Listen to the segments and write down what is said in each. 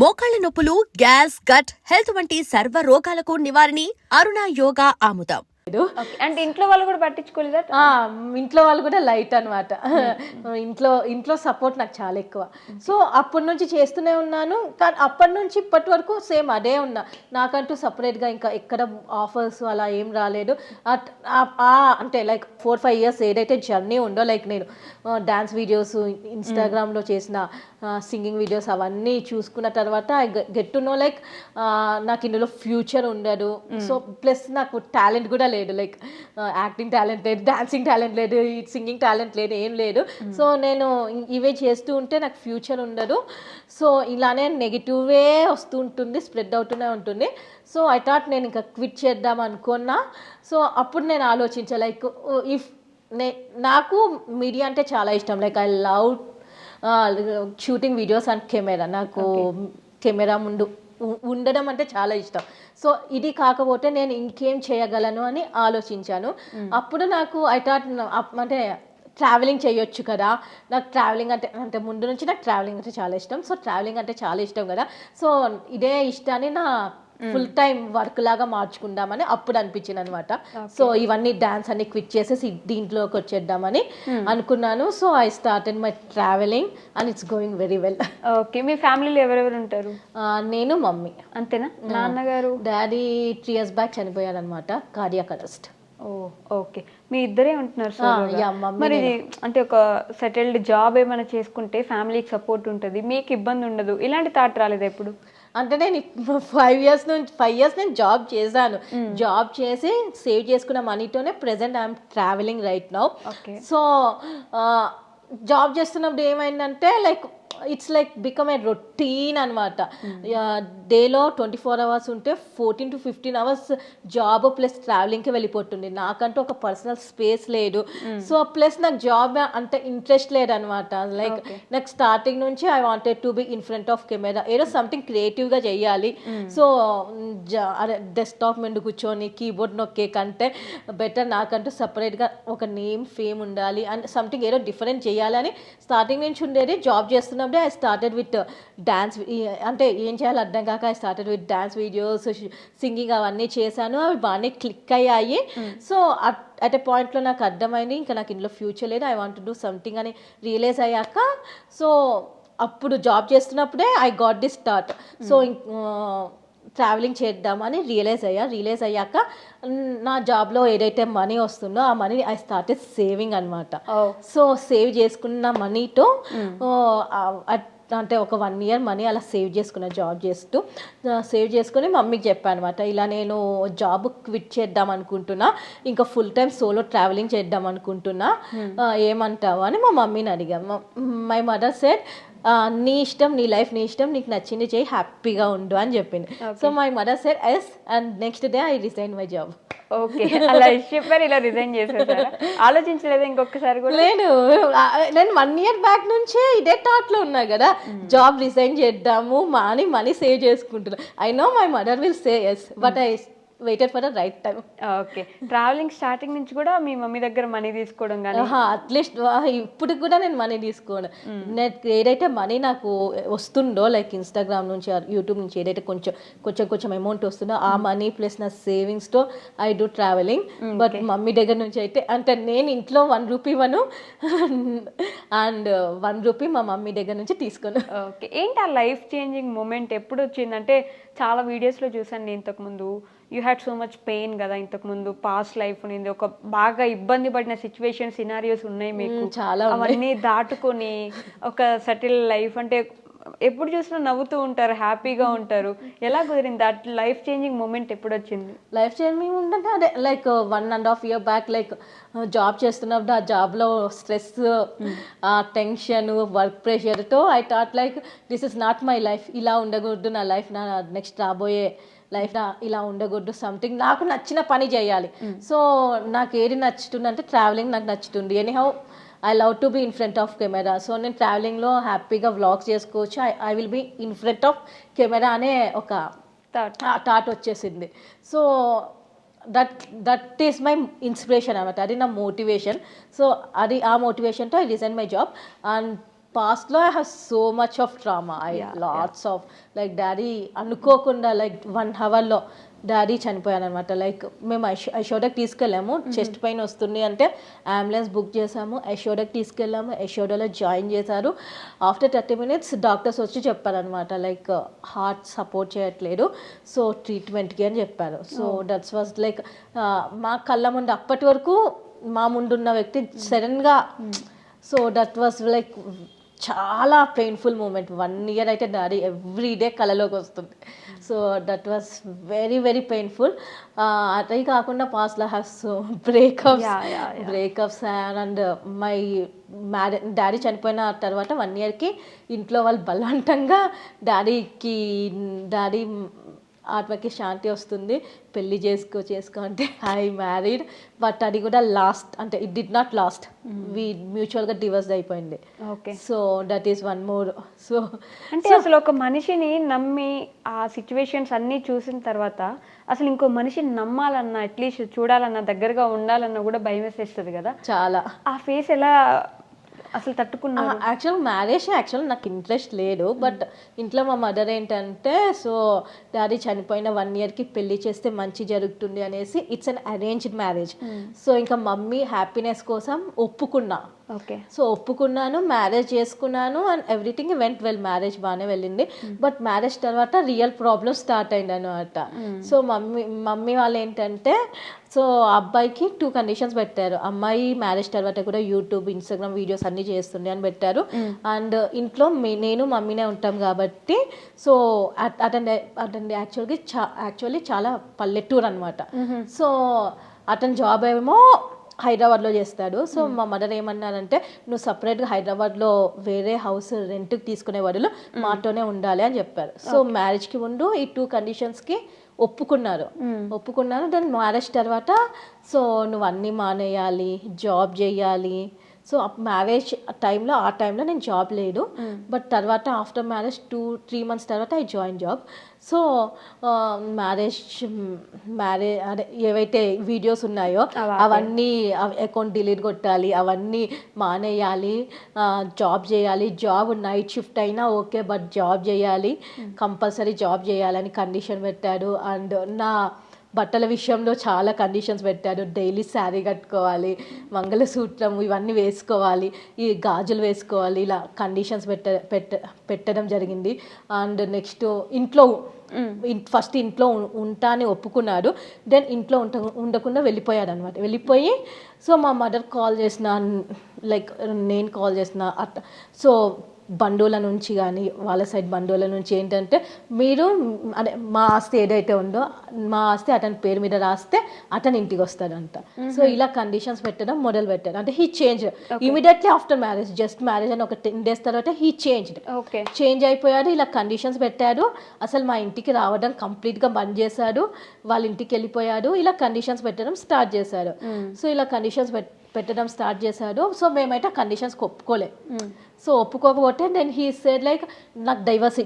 మోకాళ్ల నొప్పులు, gas, gut health వంటి సర్వ రోగాలకు నివారణి అరుణ యోగా ఆముదం. అంటే ఇంట్లో వాళ్ళు కూడా పట్టించుకోలేదా? ఇంట్లో వాళ్ళు కూడా లైట్ అనమాట. ఇంట్లో సపోర్ట్ నాకు చాలా ఎక్కువ. సో అప్పటి నుంచి చేస్తూనే ఉన్నాను. కానీ అప్పటి నుంచి ఇప్పటి వరకు సేమ్ అదే ఉన్నా. నాకంటూ సపరేట్గా ఇంకా ఎక్కడ ఆఫర్స్ అలా ఏం రాలేదు. అంటే లైక్ 4-5 ఇయర్స్ ఏదైతే జర్నీ ఉందో, లైక్ నేను డ్యాన్స్ వీడియోస్ ఇన్స్టాగ్రామ్లో చేసిన సింగింగ్ వీడియోస్ అవన్నీ చూసుకున్న తర్వాత I get to know like నాకు ఇందులో ఫ్యూచర్ ఉండదు. సో ప్లస్ నాకు టాలెంట్ కూడా లేదు, లైక్ యాక్టింగ్ టాలెంట్ లేదు, డాన్సింగ్ టాలెంట్ లేదు, సింగింగ్ టాలెంట్ లేదు, ఏం లేదు. సో నేను ఇవే చేస్తూ ఉంటే నాకు ఫ్యూచర్ ఉండదు. సో ఇలానే నెగిటివే వస్తూ ఉంటుంది, స్ప్రెడ్ అవుతూనే ఉంటుంది. సో ఐ థాట్ నేను ఇంకా క్విట్ చేద్దాం అనుకున్నా. సో అప్పుడు నేను ఆలోచించా లైక్ ఇఫ్ నాకు మీడియా అంటే చాలా ఇష్టం. Like I love shooting videos and camera. నాకు కెమెరా ముందు ఉండడం అంటే చాలా ఇష్టం. సో ఇది కాకపోతే నేను ఇంకేం చేయగలను అని ఆలోచించాను. అప్పుడు నాకు ఐ థాట్ అంటే ట్రావెలింగ్ చేయొచ్చు కదా. నాకు ట్రావెలింగ్ అంటే ముందు నుంచి నాకు ట్రావెలింగ్ అంటే చాలా ఇష్టం. సో ట్రావెలింగ్ అంటే చాలా ఇష్టం కదా. సో ఇదే ఇష్టాన్ని నా ఫుల్ టైం వర్క్ లాగా మార్చుకుందామని అప్పుడు అనిపించింది అనమాట. సో ఇవన్నీ డాన్స్ అన్ని క్విట్ చేసేసి దీంట్లోకి వచ్చేద్దామని అనుకున్నాను. So I started my travelling and it's going very well. Okay, మీ ఫ్యామిలీలో ఎవరెవరు ఉంటారు? నేను, మమ్మీ. అంతేనా? నాన్నగారు? డాడీ 3 years బ్యాక్ చనిపోయారు అనమాట, కార్డియాక్ అరెస్ట్. ఓకే, మీ ఇద్దరే ఉంటున్నారు. మరి అంటే ఒక సెటిల్డ్ జాబ్ ఏమైనా చేసుకుంటే ఫ్యామిలీకి సపోర్ట్ ఉంటుంది, మీకు ఇబ్బంది ఉండదు, ఇలాంటి థాట్ రాలేదు ఎప్పుడు? అంటే నేను 5 years నేను జాబ్ చేశాను. జాబ్ చేసి సేవ్ చేసుకున్న మనీతోనే present I'm travelling right now. So job చేస్తున్నప్పుడు ఏమైందంటే like it's like become a routine అనమాట. డేలో 24 hours ఉంటే 14 to 15 hours జాబ్ ప్లస్ ట్రావెలింగ్కి వెళ్ళిపోతుంది. నాకంటూ ఒక పర్సనల్ స్పేస్ లేదు. సో ప్లస్ నాకు జాబ్ అంటే ఇంట్రెస్ట్ లేదనమాట. లైక్ నాకు స్టార్టింగ్ నుంచి I wanted to be in front of camera, ఏదో సంథింగ్ క్రియేటివ్గా చేయాలి. సో డెస్క్టాప్ మీద కూర్చొని కీబోర్డ్ నొక్కే కంటే బెటర్ నాకంటూ సపరేట్గా ఒక నేమ్, ఫేమ్ ఉండాలి అండ్ సంథింగ్ ఏదో డిఫరెంట్ చేయాలని స్టార్టింగ్ నుంచి ఉండేది. జాబ్ చేస్తున్నప్పుడే ఐ స్టార్టెడ్ విత్ డాన్స్. అంటే ఏం చేయాలో అర్థం కాక I started with dance videos, singing అవన్నీ చేశాను. అవి బాగానే క్లిక్ అయ్యాయి. సో అట్ ఎ పాయింట్లో నాకు అర్థమైంది ఇంకా నాకు ఇందులో ఫ్యూచర్ లేదు, I want to do something అని రియలైజ్ అయ్యాక సో అప్పుడు జాబ్ చేస్తున్నప్పుడే I got this start. So travelling చేద్దామని రియలైజ్ అయ్యాక నా జాబ్లో ఏదైతే మనీ వస్తుందో ఆ మనీ ఐ స్టార్టెడ్ సేవింగ్ అనమాట. సో సేవ్ చేసుకున్న మనీతో అంటే ఒక 1 year మనీ అలా సేవ్ చేసుకున్న, జాబ్ చేస్తూ సేవ్ చేసుకుని మమ్మీకి చెప్పాను అనమాట, ఇలా నేను జాబ్ క్విట్ చేద్దాం అనుకుంటున్నా, ఇంకా ఫుల్ టైం సోలో ట్రావెలింగ్ చేద్దాం అనుకుంటున్నా, ఏమంటావు అని మా మమ్మీని అడిగాను. మై మదర్ సెడ్ నీ ఇష్టం, నీ లైఫ్ నీ ఇష్టం, నీకు నచ్చింది చేయి, హ్యాపీగా ఉండు అని చెప్పింది. So my mother said yes and next day I resign my job. Okay, అలా చెప్పారు, ఇలా రిజైన్ చేసేసారా? ఆలోచించలేదు ఇంకొకసారి కూడా? లేదు, నేను 1 year బ్యాక్ నుంచే ఇదే థాట్లో ఉన్నా కదా, జాబ్ రిజైన్ చేద్దాము, మనీ సేవ్ చేసుకుంటున్నా. I know my mother will say yes but I waited for the right time. Okay, traveling starting నుంచి కూడా మీ మమ్మీ దగ్గర మనీ తీసుకోవడం కానీ? అట్లీస్ట్ ఇప్పుడు కూడా నేను మనీ తీసుకోను. నేను ఏదైతే మనీ నాకు వస్తుందో లైక్ ఇన్స్టాగ్రామ్ నుంచి, యూట్యూబ్ నుంచి ఏదైతే కొంచెం అమౌంట్ వస్తుందో ఆ మనీ ప్లస్ నా సేవింగ్స్తో I do travelling. But mummy దగ్గర నుంచి అయితే అంటే నేను ఇంట్లో 1 rupee ఇవ్వను అండ్ 1 rupee మా మమ్మీ దగ్గర నుంచి తీసుకోను. ఓకే, ఏంటి ఆ లైఫ్ చేంజింగ్ మూమెంట్ ఎప్పుడు వచ్చిందంటే చాలా వీడియోస్లో చూసాను నేను ఇంతకుముందు, you had so much pain కదా ఇంతకుముందు, పాస్ట్ లైఫ్ ఉంది, ఒక బాగా ఇబ్బంది పడిన సిచ్యువేషన్, సినారియోస్ ఉన్నాయి మీకు చాలా, అవన్నీ దాటుకొని ఒక సెటిల్ లైఫ్, అంటే ఎప్పుడు చూసినా నవ్వుతూ ఉంటారు, హ్యాపీగా ఉంటారు, ఎలా కుదిరింది? దట్ లైఫ్ చేంజింగ్ మూమెంట్ ఎప్పుడు వచ్చింది? లైఫ్ చేంజింగ్ ఉందంటే అదే like 1.5 year back like job చేస్తున్నప్పుడు ఆ జాబ్లో స్ట్రెస్, టెన్షన్, వర్క్ ప్రెషర్తో I thought like this is not my life, ఇలా ఉండకూడదు నా లైఫ్, నా నెక్స్ట్ రాబోయే లైఫ్ ఇలా ఉండకూడదు, సంథింగ్ నాకు నచ్చిన పని చేయాలి. సో నాకు ఏది నచ్చుతుందంటే ట్రావెలింగ్ నాకు నచ్చుతుంది. Anyhow I love to be in front of camera. So నేను ట్రావెలింగ్లో హ్యాపీగా వ్లాగ్స్ చేసుకోవచ్చు, I will be in front of camera అనే ఒక థాట్ వచ్చేసింది. So that is my inspiration అనమాట, అది నా మోటివేషన్. సో అది ఆ మోటివేషన్తో I resign my job and పాస్ట్లో I have so much of drama lots of like daddy అనుకోకుండా లైక్ 1 hourలో డాడీ చనిపోయాను అనమాట. లైక్ మేము యశోదకి తీసుకెళ్ళాము, చెస్ట్ పెయిన్ వస్తుంది అంటే అంబులెన్స్ బుక్ చేసాము, యశోదకి తీసుకెళ్ళాము, యశోదలో జాయిన్ చేశారు. ఆఫ్టర్ 30 minutes డాక్టర్స్ వచ్చి చెప్పారనమాట లైక్ హార్ట్ సపోర్ట్ చేయట్లేదు, సో ట్రీట్మెంట్కి అని చెప్పారు. సో దట్స్ వాజ్ లైక్ మా కళ్ళ ముందు అప్పటి వరకు మా ముందున్న వ్యక్తి సడన్గా, సో దట్ వాజ్ లైక్ చాలా పెయిన్ఫుల్ మూమెంట్. 1 year అయితే డాడీ ఎవ్రీడే కళలోకి వస్తుంది. So that was very very painful. అదే కాకుండా పాస్ట్లో has breakups and my daddy చనిపోయిన తర్వాత 1 yearకి ఇంట్లో వాళ్ళు బలవంతంగా డాడీ ఆత్మకి శాంతి వస్తుంది, పెళ్లి చేసుకో అంటే ఐ మ్యారీడ్. బట్ అది కూడా లాస్ట్ అంటే ఇట్ డిడ్ నాట్ లాస్ట్, మ్యూచువల్గా డివోర్స్ అయిపోయింది. Okay, so that is one more. So అంటే అసలు ఒక మనిషిని నమ్మి ఆ సిచ్యువేషన్స్ అన్నీ చూసిన తర్వాత అసలు ఇంకో మనిషిని నమ్మాలన్నా, అట్లీస్ట్ చూడాలన్నా, దగ్గరగా ఉండాలన్నా కూడా భయం వేసేస్తుంది కదా. చాలా ఆ ఫేస్ ఎలా అసలు తట్టుకున్నారు? యాక్చువల్ నాకు ఇంట్రెస్ట్ లేదు, బట్ ఇంట్లో మా మదర్ ఏంటంటే సో డాడీ చనిపోయిన 1 yearకి పెళ్లి చేస్తే మంచి జరుగుతుంది అనేసి it's an arranged marriage. So ఇంకా మమ్మీ హ్యాపీనెస్ కోసం ఒప్పుకున్నా. ఓకే, సో ఒప్పుకున్నాను, మ్యారేజ్ చేసుకున్నాను and everything went well. Marriage బాగానే వెళ్ళింది, బట్ మ్యారేజ్ తర్వాత రియల్ ప్రాబ్లమ్ స్టార్ట్ అయింది అనమాట. సో మమ్మీ వాళ్ళు ఏంటంటే సో అబ్బాయికి 2 conditions పెట్టారు. అమ్మాయి మ్యారేజ్ తర్వాత కూడా యూట్యూబ్, ఇన్స్టాగ్రామ్ వీడియోస్ అన్నీ చేస్తుంది అని పెట్టారు. అండ్ ఇంట్లో నేను మమ్మీనే ఉంటాం కాబట్టి సో అతని యాక్చువల్లీ చాలా పల్లెటూరు అనమాట. సో అతని జాబ్ ఏమో హైదరాబాద్లో చేస్తాడు. సో మా మదర్ ఏమన్నారంటే నువ్వు సపరేట్గా హైదరాబాద్లో వేరే హౌస్ రెంట్కి తీసుకునే బదులు మాతోనే ఉండాలి అని చెప్పారు. సో మ్యారేజ్కి ముందు ఈ 2 conditions ఒప్పుకున్నారు. దాని మ్యారేజ్ తర్వాత సో నువ్వు అన్నీ మానేయాలి, జాబ్ చేయాలి. సో మ్యారేజ్ ఆ టైంలో నేను జాబ్ లేదు, బట్ తర్వాత ఆఫ్టర్ మ్యారేజ్ 2-3 months తర్వాత I join job. So marriage అదే ఏవైతే వీడియోస్ ఉన్నాయో అవన్నీ అకౌంట్ డిలీట్ కొట్టాలి, అవన్నీ మానేయాలి, జాబ్ చేయాలి. జాబ్ నైట్ షిఫ్ట్ అయినా ఓకే, బట్ జాబ్ చేయాలి, కంపల్సరీ జాబ్ చేయాలని కండిషన్ పెట్టాడు. అండ్ నా బట్టల విషయంలో చాలా కండిషన్స్ పెట్టాడు. డైలీ శారీ కట్టుకోవాలి, మంగళసూత్రం ఇవన్నీ వేసుకోవాలి, ఈ గాజులు వేసుకోవాలి, ఇలా కండిషన్స్ పెట్టడం జరిగింది. అండ్ నెక్స్ట్ ఫస్ట్ ఇంట్లో ఉంటాని ఒప్పుకున్నాడు. దెన్ ఇంట్లో ఉండకుండా వెళ్ళిపోయాడు అనమాట. వెళ్ళిపోయి సో మా మదర్ కాల్ చేసిన, లైక్ నేను కాల్ చేసిన సో బంధువుల నుంచి కానీ వాళ్ళ సైడ్ బంధువుల నుంచి ఏంటంటే మీరు అదే మా ఆస్తి ఏదైతే ఉందో మా ఆస్తి అతని పేరు మీద రాస్తే అతని ఇంటికి వస్తాడంట. సో ఇలా కండిషన్స్ పెట్టడం మొదలు పెట్టారు. అంటే he change immediately after marriage, just marriage అని ఒక 10 days తర్వాత హీ చేంజ్ అయిపోయాడు. ఇలా కండిషన్స్ పెట్టాడు. అసలు మా ఇంటికి రావడం కంప్లీట్గా బంద్ చేశాడు, వాళ్ళ ఇంటికి వెళ్ళిపోయాడు. ఇలా కండిషన్స్ పెట్టడం స్టార్ట్ చేశాడు. సో ఇలా కండిషన్స్ పెట్టడం స్టార్ట్ చేశాడు. సో మేమైతే కండిషన్స్కి ఒప్పుకోలే. సో ఒప్పుకోకపోతే దెన్ హీ సెడ్ లైక్ నాకు డివోర్స్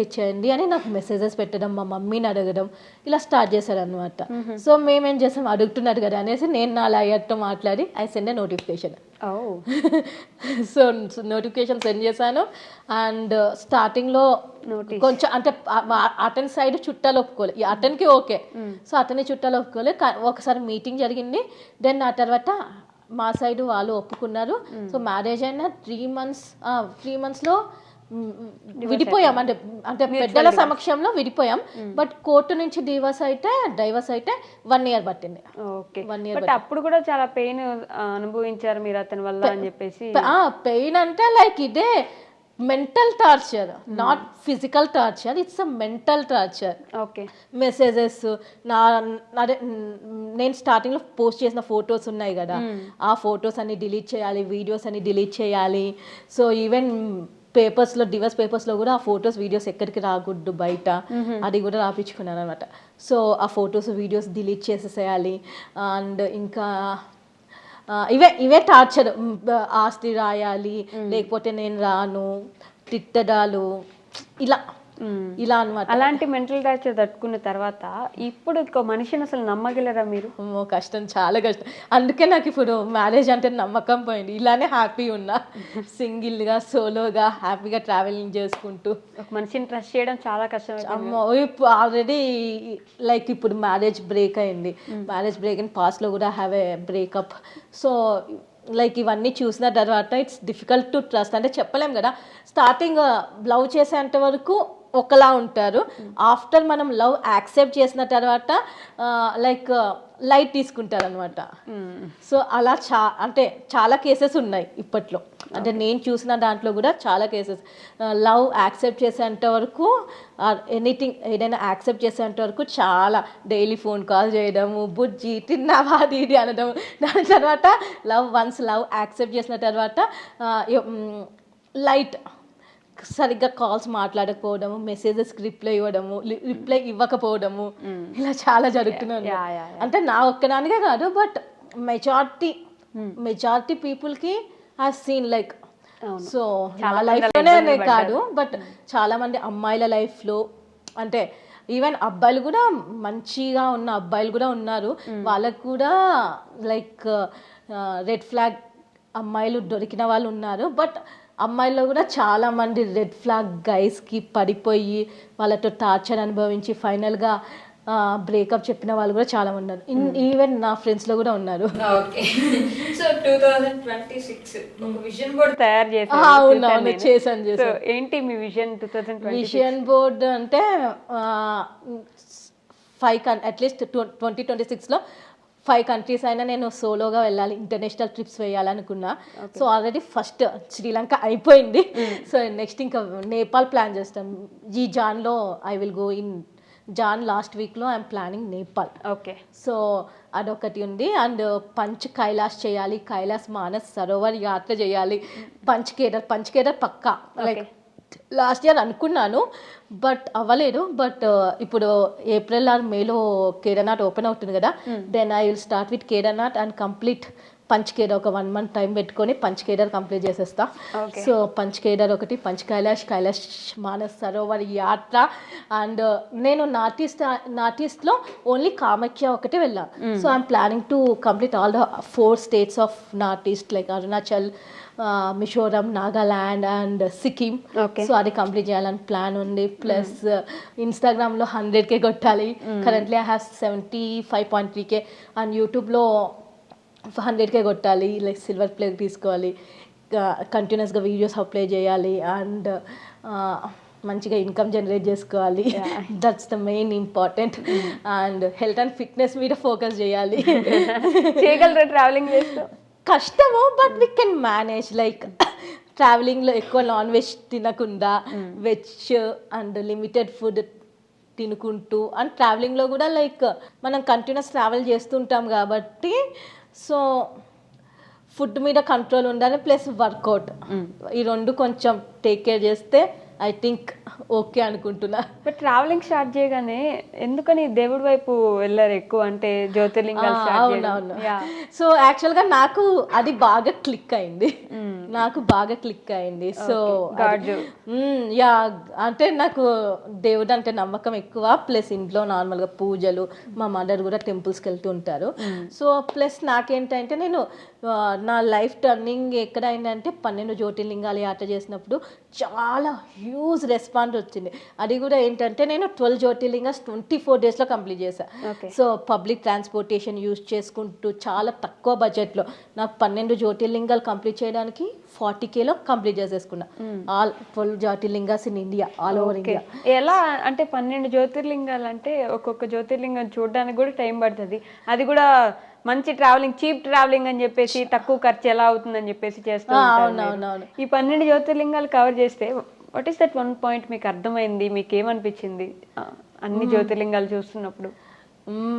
ఇచ్చేయండి అని నాకు మెసేజెస్ పెట్టడం, మా మమ్మీని అడగడం ఇలా స్టార్ట్ చేశారు అనమాట. సో మేమేం చేసాం, అడుగుతున్నారు కదా అనేసి నేను నా లాయర్తో మాట్లాడి I send A notification. So notification send చేశాను. అండ్ స్టార్టింగ్లో కొంచెం అంటే అతని సైడ్ చుట్టాలు ఒప్పుకోలేదు, అతనికి ఓకే. సో అతని చుట్టాలు ఒప్పుకోలేదు. ఒకసారి మీటింగ్ జరిగింది. దెన్ ఆ తర్వాత మా సైడ్ వాళ్ళు ఒప్పుకున్నారు. సో మ్యారేజ్ అయిన 3 monthsలో విడిపోయాం. అంటే పెద్దల సమక్షంలో విడిపోయాం. బట్ కోర్టు నుంచి డైవర్స్ అయితే 1 year పట్టింది. Okay, 1 year. అప్పుడు కూడా చాలా పెయిన్ అనుభవించారు మీరు అతని వల్ల అని చెప్పేసి. పెయిన్ అంటే లైక్ ఇదే mental torture, not physical torture, it's a mental torture. Okay, messages అదే నేను స్టార్టింగ్లో పోస్ట్ చేసిన ఫొటోస్ ఉన్నాయి కదా, ఆ ఫొటోస్ అన్ని డిలీట్ చేయాలి, వీడియోస్ అన్ని డిలీట్ చేయాలి. సో ఈవెన్ డివోర్స్ పేపర్స్లో కూడా ఆ ఫొటోస్ వీడియోస్ ఎక్కడికి రాకూడదు బయట, అది కూడా రాపించుకున్నాను అనమాట. సో ఆ ఫొటోస్ వీడియోస్ డిలీట్ చేసేసేయాలి. అండ్ ఇంకా ఇవే టార్చర్. ఆస్తి రాయాలి, లేకపోతే నేను రాను, తిట్టడాలు, ఇలా ఇలా అనమాట. అలాంటి మెంటల్ టార్చర్ తట్టుకున్న తర్వాత ఇప్పుడు ఇంకో మనిషిని అసలు నమ్మగలరా మీరు? అమ్మో కష్టం, చాలా కష్టం. అందుకే నాకు ఇప్పుడు మ్యారేజ్ అంటే నమ్మకం పోయింది. ఇలానే హ్యాపీ ఉన్నా, సింగిల్గా సోలోగా హ్యాపీగా ట్రావెలింగ్ చేసుకుంటూ. ఒక మనిషిని ట్రస్ట్ చేయడం చాలా కష్టం. అమ్మో ఇప్పుడు ఆల్రెడీ లైక్ ఇప్పుడు మ్యారేజ్ బ్రేక్ అయింది. మ్యారేజ్ బ్రేక్ అండ్ పాస్ట్లో కూడా have a breakup. So like ఇవన్నీ చూసిన తర్వాత ఇట్స్ డిఫికల్ట్ టు ట్రస్ట్. అంటే చెప్పలేం కదా, స్టార్టింగ్ లవ్ చేసేంత వరకు ఒకలా ఉంటారు. ఆఫ్టర్ మనం లవ్ యాక్సెప్ట్ చేసిన తర్వాత లైక్ లైట్ తీసుకుంటారు అనమాట. సో అలా అంటే చాలా కేసెస్ ఉన్నాయి ఇప్పట్లో. అంటే నేను చూసిన దాంట్లో కూడా చాలా కేసెస్ లవ్ యాక్సెప్ట్ చేసేంత వరకు ఎనీథింగ్ ఏదైనా యాక్సెప్ట్ చేసేంత వరకు చాలా డైలీ ఫోన్ కాల్ చేయడము, బుజ్జి తిన్నావా అది ఇది అనడం. దాని తర్వాత వన్స్ లవ్ యాక్సెప్ట్ చేసిన తర్వాత లైట్ సరిగ్గా కాల్స్ మాట్లాడకపోవడము, మెసేజెస్కి రిప్లై ఇవ్వకపోవడము, ఇలా చాలా జరుగుతున్నాయి. అంటే నా ఒక్కదానికే కాదు, బట్ మెజారిటీ పీపుల్కి ఐ సీన్ లైక్. సో నా లైఫ్లోనే కాదు, బట్ చాలా మంది అమ్మాయిల లైఫ్లో, అంటే ఈవెన్ అబ్బాయిలు కూడా మంచిగా ఉన్న అబ్బాయిలు కూడా ఉన్నారు. వాళ్ళకు కూడా లైక్ రెడ్ ఫ్లాగ్ అమ్మాయిలు దొరికిన వాళ్ళు ఉన్నారు. బట్ అమ్మాయిల్లో కూడా చాలామంది రెడ్ ఫ్లాగ్ గైస్కి పడిపోయి వాళ్ళతో టార్చర్ అనుభవించి ఫైనల్గా బ్రేకప్ చెప్పిన వాళ్ళు కూడా చాలా ఉన్నారు. ఈవెన్ నా ఫ్రెండ్స్లో కూడా ఉన్నారు. ఓకే, సో 2026 విజన్ బోర్డ్ తయారు చేశారు. అవునవును, చేశాను. ఏంటి మీ విజన్ 2026? విజన్ బోర్డ్ అంటే 5 అట్లీస్ట్ 2026లో 5 కంట్రీస్ అయినా నేను సోలోగా వెళ్ళాలి, ఇంటర్నేషనల్ ట్రిప్స్ వేయాలనుకున్నా. సో ఆల్రెడీ ఫస్ట్ శ్రీలంక అయిపోయింది. సో నెక్స్ట్ ఇంకా నేపాల్ ప్లాన్ చేస్తాం. ఈ జాన్లో I will go in June last వీక్లో I'm planning Nepal. Okay, so అదొకటి ఉంది. అండ్ పంచ్ కైలాస్ చేయాలి, కైలాస్ మానస్ సరోవర్ యాత్ర చేయాలి, పంచ్ కేదార్ పక్కా. లైక్ లాస్ట్ ఇయర్ అనుకున్నాను బట్ అవ్వలేదు. బట్ ఇప్పుడు ఏప్రిల్ ఆర్ మేలో కేదార్నాథ్ ఓపెన్ అవుతుంది కదా, then I will start with Kedarnath and complete Panch Kedar. ఒక 1 month టైం పెట్టుకొని పంచ్ కేదార్ కంప్లీట్ చేసేస్తా. సో పంచ్ కేదార్ ఒకటి, పంచ్ కైలాష్ మానస్ సరోవర్ యాత్ర. అండ్ నేను నార్త్ ఈస్ట్లో ఓన్లీ కామాఖ్య ఒకటి వెళ్ళా. So I'm planning to complete all the 4 states of north east, like Arunachal, Mizoram, Nagaland and Sikkim. So అది కంప్లీట్ చేయాలని ప్లాన్ ఉంది. ప్లస్ ఇన్స్టాగ్రామ్లో 100K కొట్టాలి. Currently I have 75.3K. And యూట్యూబ్లో 100K కొట్టాలి. లైక్ సిల్వర్ ప్లే తీసుకోవాలి, కంటిన్యూస్గా వీడియోస్ అప్లోడ్ చేయాలి అండ్ మంచిగా ఇన్కమ్ జనరేట్ చేసుకోవాలి. That's the main important. And health and fitness మీద ఫోకస్ చేయాలి. చేయగలరా ట్రావెలింగ్ చేస్తూ? కష్టము, but we can manage. Like ట్రావెలింగ్లో ఎక్కువ నాన్ వెజ్ తినకుండా వెజ్ అండ్ లిమిటెడ్ ఫుడ్ తినుకుంటూ, అండ్ ట్రావెలింగ్లో కూడా లైక్ మనం కంటిన్యూస్ ట్రావెల్ చేస్తుంటాం కాబట్టి సో ఫుడ్ మీద కంట్రోల్ ఉండాలి, ప్లస్ వర్కౌట్. ఈ 2 కొంచెం టేక్ కేర్ చేస్తే ఐ థింక్ ఓకే అనుకుంటున్నా. బట్ ట్రావెలింగ్ స్టార్ట్ చేయగానే ఎందుకని దేవుడి వైపు వెళ్ళారు ఎక్కువ, అంటే జ్యోతిర్లింగాలు? అవునవును. సో యాక్చువల్గా నాకు అది బాగా క్లిక్ అయింది. సో యా, అంటే నాకు దేవుడు అంటే నమ్మకం ఎక్కువ. ప్లస్ ఇంట్లో నార్మల్గా పూజలు, మా మదర్ కూడా టెంపుల్స్కి వెళ్తూ ఉంటారు. సో ప్లస్ నాకేంటంటే నేను నా లైఫ్ టర్నింగ్ ఎక్కడ అయిందంటే 12 జ్యోతిర్లింగాలు యాత్ర చేసినప్పుడు చాలా హ్యూజ్ రెస్పాన్స్ వచ్చింది. అది కూడా ఏంటంటే నేను 12 జ్యోతిర్లింగాస్ 24 daysలో కంప్లీట్ చేశాను. సో పబ్లిక్ ట్రాన్స్పోర్టేషన్ యూజ్ చేసుకుంటూ చాలా తక్కువ బడ్జెట్లో నాకు 12 జ్యోతిర్లింగాలు కంప్లీట్ చేయడానికి 40Kలో కంప్లీట్ చేసేసుకున్నా. All 12 jyotirlingas in India, all over India. ఎలా అంటే 12 జ్యోతిర్లింగాలు అంటే ఒక్కొక్క జ్యోతిర్లింగం చూడడానికి కూడా టైం పడుతుంది. అది కూడా మంచి ట్రావెలింగ్, చీప్ ట్రావెలింగ్ అని చెప్పేసి, తక్కువ ఖర్చు ఎలా అవుతుందని చెప్పేసి చేస్తూ ఉంటారు. ఈ 12 జ్యోతిర్లింగాలు కవర్ చేస్తే వాట్ ఈస్ దట్ 1 point మీకు అర్థమైంది, మీకు ఏమనిపించింది అన్ని జ్యోతిర్లింగాలు చూస్తున్నప్పుడు?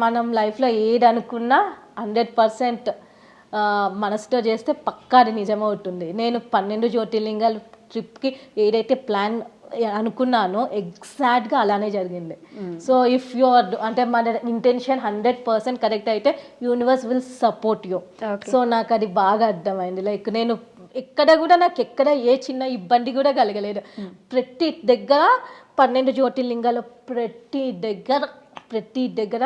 మనం లైఫ్లో ఏది అనుకున్నా 100% మనసుతో చేస్తే పక్కా అది నిజమవుతుంది. నేను 12 జ్యోతిర్లింగాలు ట్రిప్కి ఏదైతే ప్లాన్ అనుకున్నానో ఎగ్జాక్ట్గా అలానే జరిగింది. సో ఇఫ్ యువర్ అంటే మన ఇంటెన్షన్ 100% కరెక్ట్ అయితే universe will support you. So నాకు అది బాగా అర్థమైంది. లైక్ నేను ఎక్కడ కూడా నాకు ఎక్కడ ఏ చిన్న ఇబ్బంది కూడా కలగలేదు. ప్రతి దగ్గర 12 జ్యోతిర్లింగాలు ప్రతి దగ్గర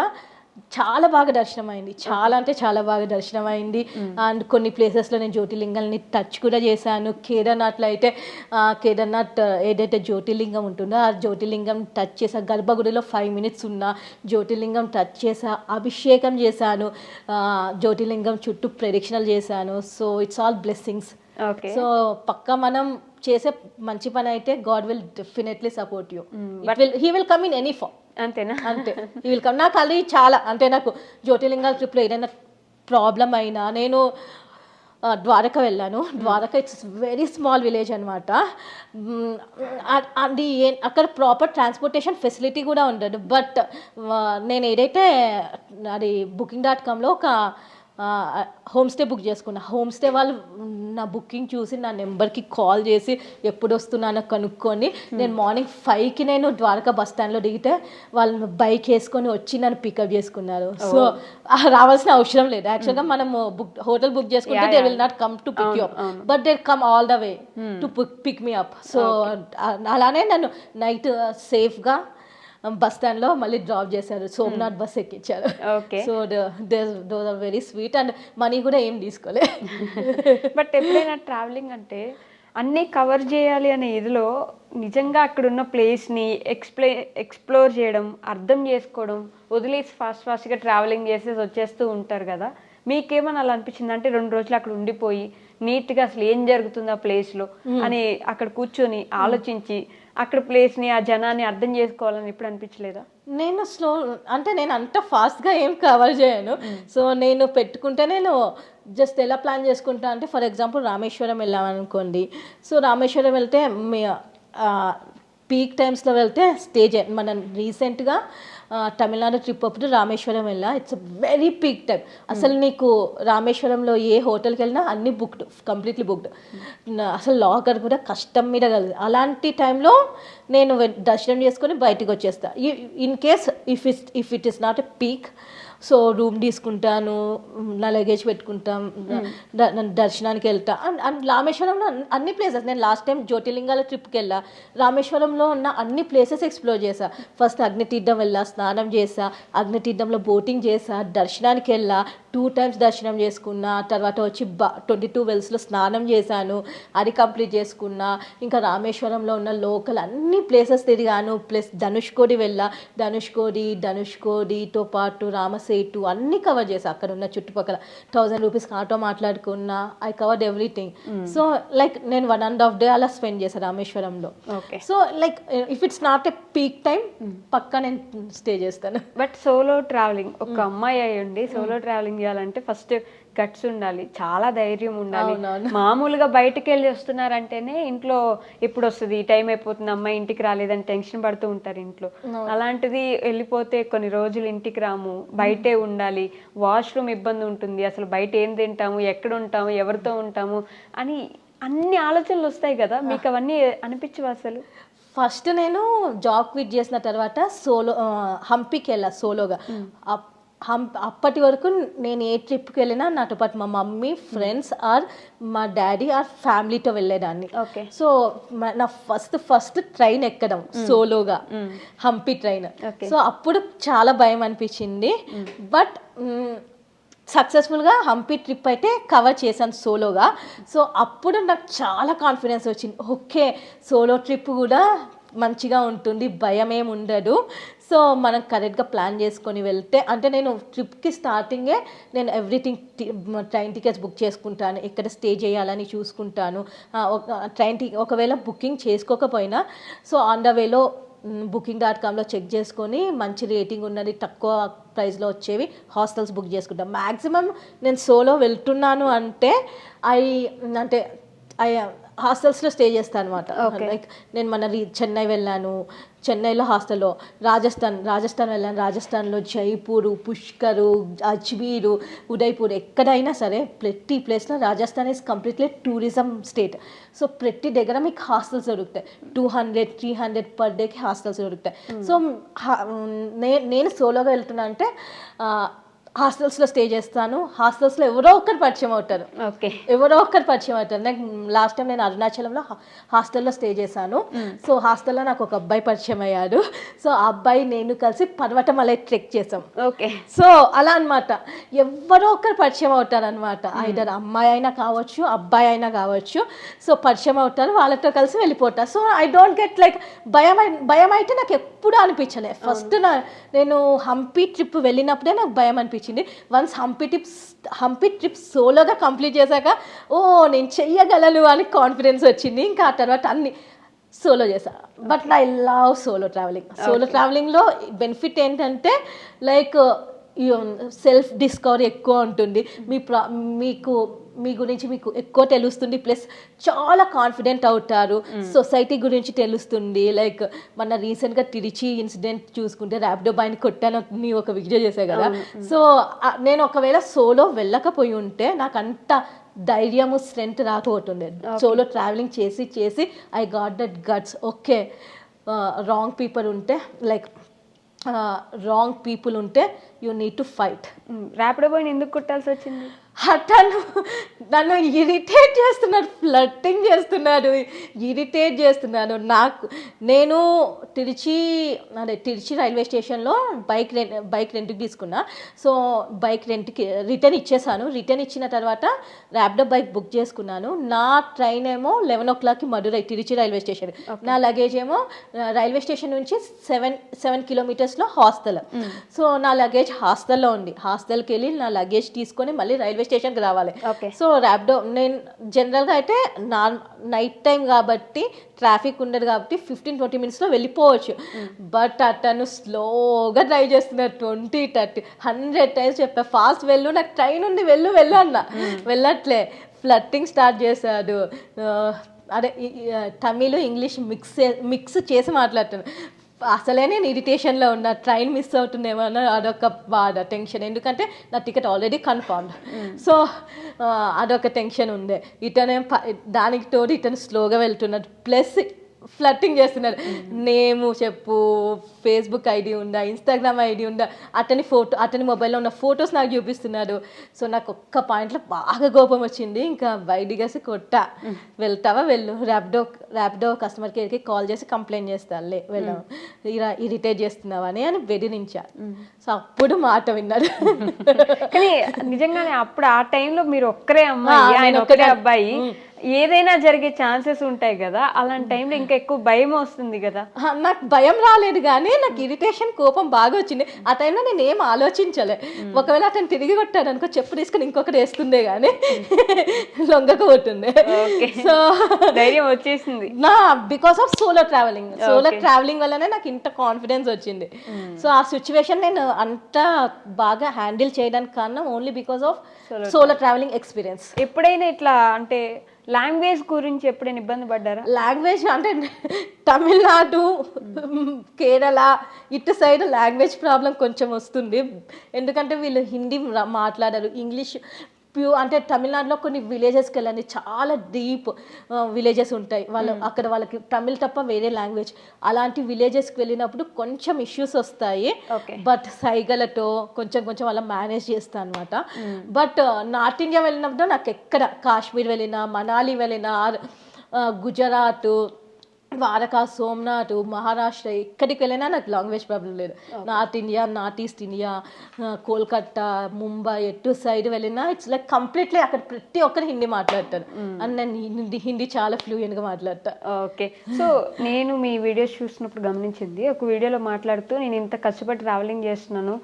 చాలా బాగా దర్శనం అయింది. చాలా అంటే చాలా బాగా దర్శనం అయింది. అండ్ కొన్ని ప్లేసెస్లో నేను జ్యోతిర్లింగాల్ని టచ్ కూడా చేశాను. కేదార్నాథ్లో అయితే కేదార్నాథ్ ఏదైతే జ్యోతిర్లింగం ఉంటుందో ఆ జ్యోతిర్లింగం టచ్ చేసా. గర్భగుడిలో 5 minutes ఉన్నా, జ్యోతిర్లింగం టచ్ చేసా, అభిషేకం చేశాను, జ్యోతిర్లింగం చుట్టూ ప్రదక్షిణలు చేశాను. So it's all blessings. Okay. So పక్కా మనం చేసే మంచి పని అయితే God will definitely support you. He will come in any form. అంతేనా? అంతే, హీ విల్ కమ్. నాకు అది చాలా అంటే నాకు జ్యోతిర్లింగాల ట్రిప్లో ఏదైనా ప్రాబ్లం అయినా నేను ద్వారక వెళ్ళాను. Dwarka it's very small village అనమాట. అది అక్కడ ప్రాపర్ ట్రాన్స్పోర్టేషన్ ఫెసిలిటీ కూడా ఉండదు. బట్ నేను ఏదైతే అది Booking.comలో ఒక హోమ్ స్టే బుక్ చేసుకున్నా. హోమ్ స్టే వాళ్ళు నా బుకింగ్ చూసి నా నెంబర్కి కాల్ చేసి ఎప్పుడు వస్తున్నానో కనుక్కొని నేను మార్నింగ్ 5కి నేను ద్వారకా బస్ స్టాండ్లో దిగితే వాళ్ళు బైక్ వేసుకొని వచ్చి నన్ను పికప్ చేసుకున్నారు. సో రావాల్సిన అవసరం లేదు. యాక్చువల్గా మనం హోటల్ బుక్ చేసుకుంటే they will not come to pick you up, but they come all the way to pick me up. So అలానే నన్ను నైట్ సేఫ్గా బస్ స్టాండ్లో మళ్ళీ డ్రాప్ చేశారు. సోమనాథ్ బస్ ఎక్కించారు. So those are very sweet. And money కూడా ఏం తీసుకోలే. బట్ ఎప్పుడైనా ట్రావెలింగ్ అంటే అన్నీ కవర్ చేయాలి అనే ఇదిలో నిజంగా అక్కడున్న ప్లేస్ని ఎక్స్ప్లోర్ చేయడం, అర్థం చేసుకోవడం, వదిలేసి ఫాస్ట్గా ట్రావెలింగ్ చేసేసి వచ్చేస్తూ ఉంటారు కదా. మీకేమన్నా అలా అనిపించింది అంటే 2 రోజులు అక్కడ ఉండిపోయి నీట్గా అసలు ఏం జరుగుతుంది ఆ ప్లేస్లో అని అక్కడ కూర్చొని ఆలోచించి అక్కడ ప్లేస్ని ఆ జనాన్ని అర్థం చేసుకోవాలని ఎప్పుడు అనిపించలేదా? నేను నేను అంత ఫాస్ట్గా ఏం కవర్ చేయను. సో నేను పెట్టుకుంటే నేను జస్ట్ ఎలా ప్లాన్ చేసుకుంటా అంటే ఫర్ ఎగ్జాంపుల్ రామేశ్వరం వెళ్ళామనుకోండి. సో రామేశ్వరం వెళ్తే పీక్ టైమ్స్లో వెళ్తే మనం రీసెంట్గా తమిళనాడు ట్రిప్ అప్పుడు రామేశ్వరం వెళ్ళా. It's very peak time. అసలు నీకు రామేశ్వరంలో ఏ హోటల్కి వెళ్ళినా అన్నీ బుక్డ్, కంప్లీట్లీ బుక్డ్. అసలు లాకర్ కూడా కష్టం మీద కలిగి. అలాంటి టైంలో నేను దర్శనం చేసుకొని బయటికి వచ్చేస్తా. In case if it is not a peak, so room తీసుకుంటాను, నా లగేజ్ పెట్టుకుంటాం, దర్శనానికి వెళ్తా. అండ్ రామేశ్వరంలో అన్ని ప్లేసెస్, నేను లాస్ట్ టైం జ్యోతిర్లింగాల ట్రిప్కి వెళ్ళా. రామేశ్వరంలో ఉన్న అన్ని ప్లేసెస్ ఎక్స్ప్లోర్ చేసా. ఫస్ట్ అగ్నితీర్థం వెళ్ళా, స్నానం చేసా, అగ్నితీర్థంలో బోటింగ్ చేసా, దర్శనానికి వెళ్ళా, 2 times దర్శనం చేసుకున్నా. తర్వాత వచ్చి 22 wells స్నానం చేశాను, అది కంప్లీట్ చేసుకున్నా. ఇంకా రామేశ్వరంలో ఉన్న లోకల్ అన్ని ప్లేసెస్ తిరిగాను. ప్లస్ ధనుష్కోడి వెళ్ళా, ధనుష్కోడితో పాటు రామసేటు అన్నీ కవర్ చేసా. అక్కడ ఉన్న చుట్టుపక్కల 1000 rupees ఆటో మాట్లాడుకున్నా. I covered everything. So like నేను 1.5 day అలా స్పెండ్ చేశాను రామేశ్వరంలో. So like if it's not a peak time పక్కా నేను స్టే చేస్తాను. బట్ సోలో ట్రావెలింగ్, ఒక అమ్మాయి అయ్యి ఉండి సోలో ట్రావెలింగ్ చేయాలంటే ఫస్ట్ గట్స్ ఉండాలి, చాలా ధైర్యం ఉండాలి. మామూలుగా బయటకు వెళ్ళి వస్తున్నారంటేనే ఇంట్లో ఎప్పుడు వస్తుంది, టైం అయిపోతుంది, అమ్మాయి ఇంటికి రాలేదని టెన్షన్ పడుతూ ఉంటారు ఇంట్లో. అలాంటిది వెళ్ళిపోతే కొన్ని రోజులు ఇంటికి రాము, బయటే ఉండాలి, వాష్రూమ్ ఇబ్బంది ఉంటుంది, అసలు బయట ఏం తింటాము, ఎక్కడ ఉంటాము, ఎవరితో ఉంటాము అని అన్ని ఆలోచనలు వస్తాయి కదా. మీకు అవన్నీ అనిపించవు అసలు? ఫస్ట్ నేను జాబ్ క్విట్ చేసిన తర్వాత హంపీకి వెళ్ళా సోలోగా. అప్పటి వరకు నేను ఏ ట్రిప్కి వెళ్ళినా నాతో పాటు మా మమ్మీ, ఫ్రెండ్స్ ఆర్ మా డాడీ ఆర్ ఫ్యామిలీతో వెళ్ళేదాన్ని. సో నా ఫస్ట్ ట్రైన్ ఎక్కడం సోలోగా హంపీ ట్రైన్. సో అప్పుడు చాలా భయం అనిపించింది. బట్ సక్సెస్ఫుల్గా హంపీ ట్రిప్ అయితే కవర్ చేశాను సోలోగా. సో అప్పుడు నాకు చాలా కాన్ఫిడెన్స్ వచ్చింది. ఓకే, సోలో ట్రిప్ కూడా మంచిగా ఉంటుంది, భయం ఏమి ఉండదు. సో మనం కరెక్ట్గా ప్లాన్ చేసుకొని వెళ్తే, అంటే నేను ట్రిప్కి స్టార్టింగే నేను ఎవ్రీథింగ్ ట్రైన్ టికెట్స్ బుక్ చేసుకుంటాను, ఎక్కడ స్టే చేయాలని చూసుకుంటాను. ఒకవేళ బుకింగ్ చేసుకోకపోయినా సో ఆన్ ద వేలో Booking.comలో చెక్ చేసుకొని మంచి రేటింగ్ ఉన్నది, తక్కువ ప్రైస్లో వచ్చేవి హాస్టల్స్ బుక్ చేసుకుంటాను. మ్యాక్సిమం నేను సోలో వెళ్తున్నాను అంటే హాస్టల్స్లో స్టే చేస్తాను అనమాట. లైక్ నేను చెన్నై వెళ్ళాను, చెన్నైలో హాస్టల్లో, రాజస్థాన్ వెళ్ళాను, రాజస్థాన్లో జైపూర్, పుష్కర్, అజ్మీర్, ఉదయ్పూర్, ఎక్కడైనా సరే ప్రతి ప్లేస్లో Rajasthan is completely tourism state. So ప్రతి దగ్గర మీకు హాస్టల్స్ దొరుకుతాయి. 200-300 per dayకి హాస్టల్స్ దొరుకుతాయి. సో నేను సోలోగా వెళ్తున్నా అంటే హాస్టల్స్లో స్టే చేస్తాను. హాస్టల్స్లో ఎవరో ఒకరు పరిచయం అవుతారు. ఓకే. ఎవరో ఒక్కరు పరిచయం అవుతారు. నాకు లాస్ట్ టైం నేను అరుణాచలంలో హాస్టల్లో స్టే చేశాను. సో హాస్టల్లో నాకు ఒక అబ్బాయి పరిచయం అయ్యాడు. సో ఆ అబ్బాయి నేను కలిసి పర్వతమలై ట్రెక్ చేసాం. ఓకే. సో అలా అనమాట, ఎవరో ఒకరు పరిచయం అవుతారు అనమాట. ఐదర్ అమ్మాయి అయినా కావచ్చు, అబ్బాయి అయినా కావచ్చు. సో పరిచయం అవుతారు, వాళ్ళతో కలిసి వెళ్ళిపోతారు. So I don't get like భయం అయితే నాకు ఎప్పుడూ అనిపించలే. ఫస్ట్ నేను హంపి ట్రిప్ వెళ్ళినప్పుడే నాకు భయం అనిపించింది. వన్స్ హంపి ట్రిప్ సోలోగా కంప్లీట్ చేశాక నేను చెయ్యగలను అని కాన్ఫిడెన్స్ వచ్చింది. ఇంకా ఆ తర్వాత అన్ని సోలో చేశా. But I love solo travelling. Solo ట్రావెలింగ్లో బెనిఫిట్ ఏంటంటే లైక్ సెల్ఫ్ డిస్కవరీ ఎక్కువ ఉంటుంది. మీ గురించి మీకు ఎక్కువ తెలుస్తుంది. ప్లస్ చాలా కాన్ఫిడెంట్ అవుతారు. సొసైటీ గురించి తెలుస్తుంది. లైక్ మన రీసెంట్గా తిరిచి ఇన్సిడెంట్ చూసుకుంటే ర్యాపిడో బాయ్ని కొట్టానని ఒక వీడియో చేసా కదా. సో నేను ఒకవేళ సోలో వెళ్ళకపోయి ఉంటే నాకు అంత ధైర్యము స్ట్రెంత్ రాకపోతుండే. సోలో ట్రావెలింగ్ చేసి I got that guts. Okay, wrong people ఉంటే you need to fight. Rapido బాయ్ని ఎందుకు కొట్టాల్సి వచ్చింది? అతను నన్ను ఇరిటేట్ చేస్తున్నాడు, ఫ్లర్టింగ్ చేస్తున్నాడు, ఇరిటేట్ చేస్తున్నాడు. నేను తిరుచి రైల్వే స్టేషన్లో బైక్ రెంట్కి తీసుకున్నా. సో బైక్ రెంట్కి రిటర్న్ ఇచ్చేసాను. రిటర్న్ ఇచ్చిన తర్వాత ర్యాపిడో బైక్ బుక్ చేసుకున్నాను. నా ట్రైన్ ఏమో 11 o'clockకి మధురై తిరుచి రైల్వే స్టేషన్. నా లగేజ్ ఏమో రైల్వే స్టేషన్ నుంచి 7 kilometers హాస్టల్. సో నా లగేజ్ హాస్టల్లో ఉంది. హాస్టల్కి వెళ్ళి నా లగేజ్ తీసుకొని మళ్ళీ రైల్వే స్టేషన్కి రావాలి. సో ర్యాపిడో నేను జనరల్గా అయితే నైట్ టైం కాబట్టి ట్రాఫిక్ ఉండదు కాబట్టి 15-20 minutesలో వెళ్ళిపోవచ్చు. బట్ అతను స్లోగా డ్రైవ్ చేస్తున్నాడు. 20-30 100 times చెప్పా ఫాస్ట్ వెళ్ళు, నాకు ట్రైన్ ఉంది, వెళ్ళు అన్న. వెళ్ళట్లే, ఫ్లట్టింగ్ స్టార్ట్ చేశాడు. అదే తమిళ్ ఇంగ్లీష్ మిక్స్ చేసి మాట్లాడుతాను. అసలే నేను ఇరిటేషన్లో ఉన్నా, ట్రైన్ మిస్ అవుతుందేమో అన్న అదొక బాధ, టెన్షన్. ఎందుకంటే నా టికెట్ ఆల్రెడీ కన్ఫర్మ్డ్. సో అదొక టెన్షన్ ఉండే. దానికి తోడు ఇతను స్లోగా వెళ్తున్నాడు. ప్లస్ ఫ్లట్టింగ్ చేస్తున్నాడు. నేము చెప్పు, ఫేస్బుక్ ఐడి ఉందా, ఇన్స్టాగ్రామ్ ఐడి ఉందా, అతని మొబైల్లో ఉన్న ఫొటోస్ నాకు చూపిస్తున్నాడు. సో నాకు ఒక్క పాయింట్లో బాగా కోపం వచ్చింది. ఇంకా బయటికేసి కొట్టా, వెళ్తావా వెళ్ళు, ర్యాపిడో కస్టమర్ కేర్కి కాల్ చేసి కంప్లైంట్ చేస్తానులే, వెళ్ళాము, ఇరిటేట్ చేస్తున్నావని అని బెదిరించా. సో అప్పుడు మాట విన్నారు. కానీ నిజంగానే అప్పుడు ఆ టైంలో మీరు ఒక్కరే అమ్మాయి, ఆయన ఒక్కరే అబ్బాయి, ఏదైనా జరిగే ఛాన్సెస్ ఉంటాయి కదా. అలాంటి టైంలో ఇంకా ఎక్కువ భయం వస్తుంది కదా. నాకు భయం రాలేదు కానీ నాకు ఇరిటేషన్, కోపం బాగా వచ్చింది. ఆ టైంలో నేను ఏం ఆలోచించలే. ఒకవేళ అతను తిరిగి కొట్టాడు అనుకో, చెప్పు తీసుకుని ఇంకొకటి వేస్తుండే కానీ లొంగకపోతుండే. సో ధైర్యం వచ్చేసింది బికాస్ ఆఫ్ సోలో ట్రావెలింగ్ వల్లనే నాకు ఇంత కాన్ఫిడెన్స్ వచ్చింది. సో ఆ సిచ్యువేషన్ నేను అంత బాగా హ్యాండిల్ చేయడానికి కారణం only because of solo travelling experience. ఎప్పుడైనా ఇట్లా అంటే లాంగ్వేజ్ గురించి ఎప్పుడైనా ఇబ్బంది పడ్డారా? లాంగ్వేజ్ అంటే తమిళనాడు, కేరళ ఇటు సైడ్ లాంగ్వేజ్ ప్రాబ్లం కొంచెం వస్తుంది. ఎందుకంటే వీళ్ళు హిందీ మాట్లాడరు, ఇంగ్లీష్ అంటే తమిళనాడులో కొన్ని విలేజెస్కి వెళ్ళండి, చాలా డీప్ విలేజెస్ ఉంటాయి. వాళ్ళకి తమిళ్ తప్ప వేరే లాంగ్వేజ్. అలాంటి విలేజెస్కి వెళ్ళినప్పుడు కొంచెం ఇష్యూస్ వస్తాయి. బట్ సైగలతో కొంచెం వాళ్ళ మేనేజ్ చేస్తాను అనమాట. బట్ నార్త్ ఇండియా వెళ్ళినప్పుడు నాకు ఎక్కడ కాశ్మీర్ వెళ్ళినా, మనాలి వెళ్ళినా, గుజరాత్, ద్వారకా, సోమనాథ్, మహారాష్ట్ర ఎక్కడికి వెళ్ళినా నాకు లాంగ్వేజ్ ప్రాబ్లం లేదు. North India, north east India, Kolkata, Mumbai ఎటు సైడ్ వెళ్ళినా ఇట్స్ లైక్ కంప్లీట్లీ అక్కడ ప్రతి ఒక్కరు హిందీ మాట్లాడతారు. అండ్ నేను హిందీ చాలా ఫ్లూయెంట్గా మాట్లాడతా. ఓకే. సో నేను మీ వీడియోస్ చూసినప్పుడు గమనించింది, ఒక వీడియోలో మాట్లాడుతూ నేను ఇంత కష్టపడి ట్రావెలింగ్ చేస్తున్నాను,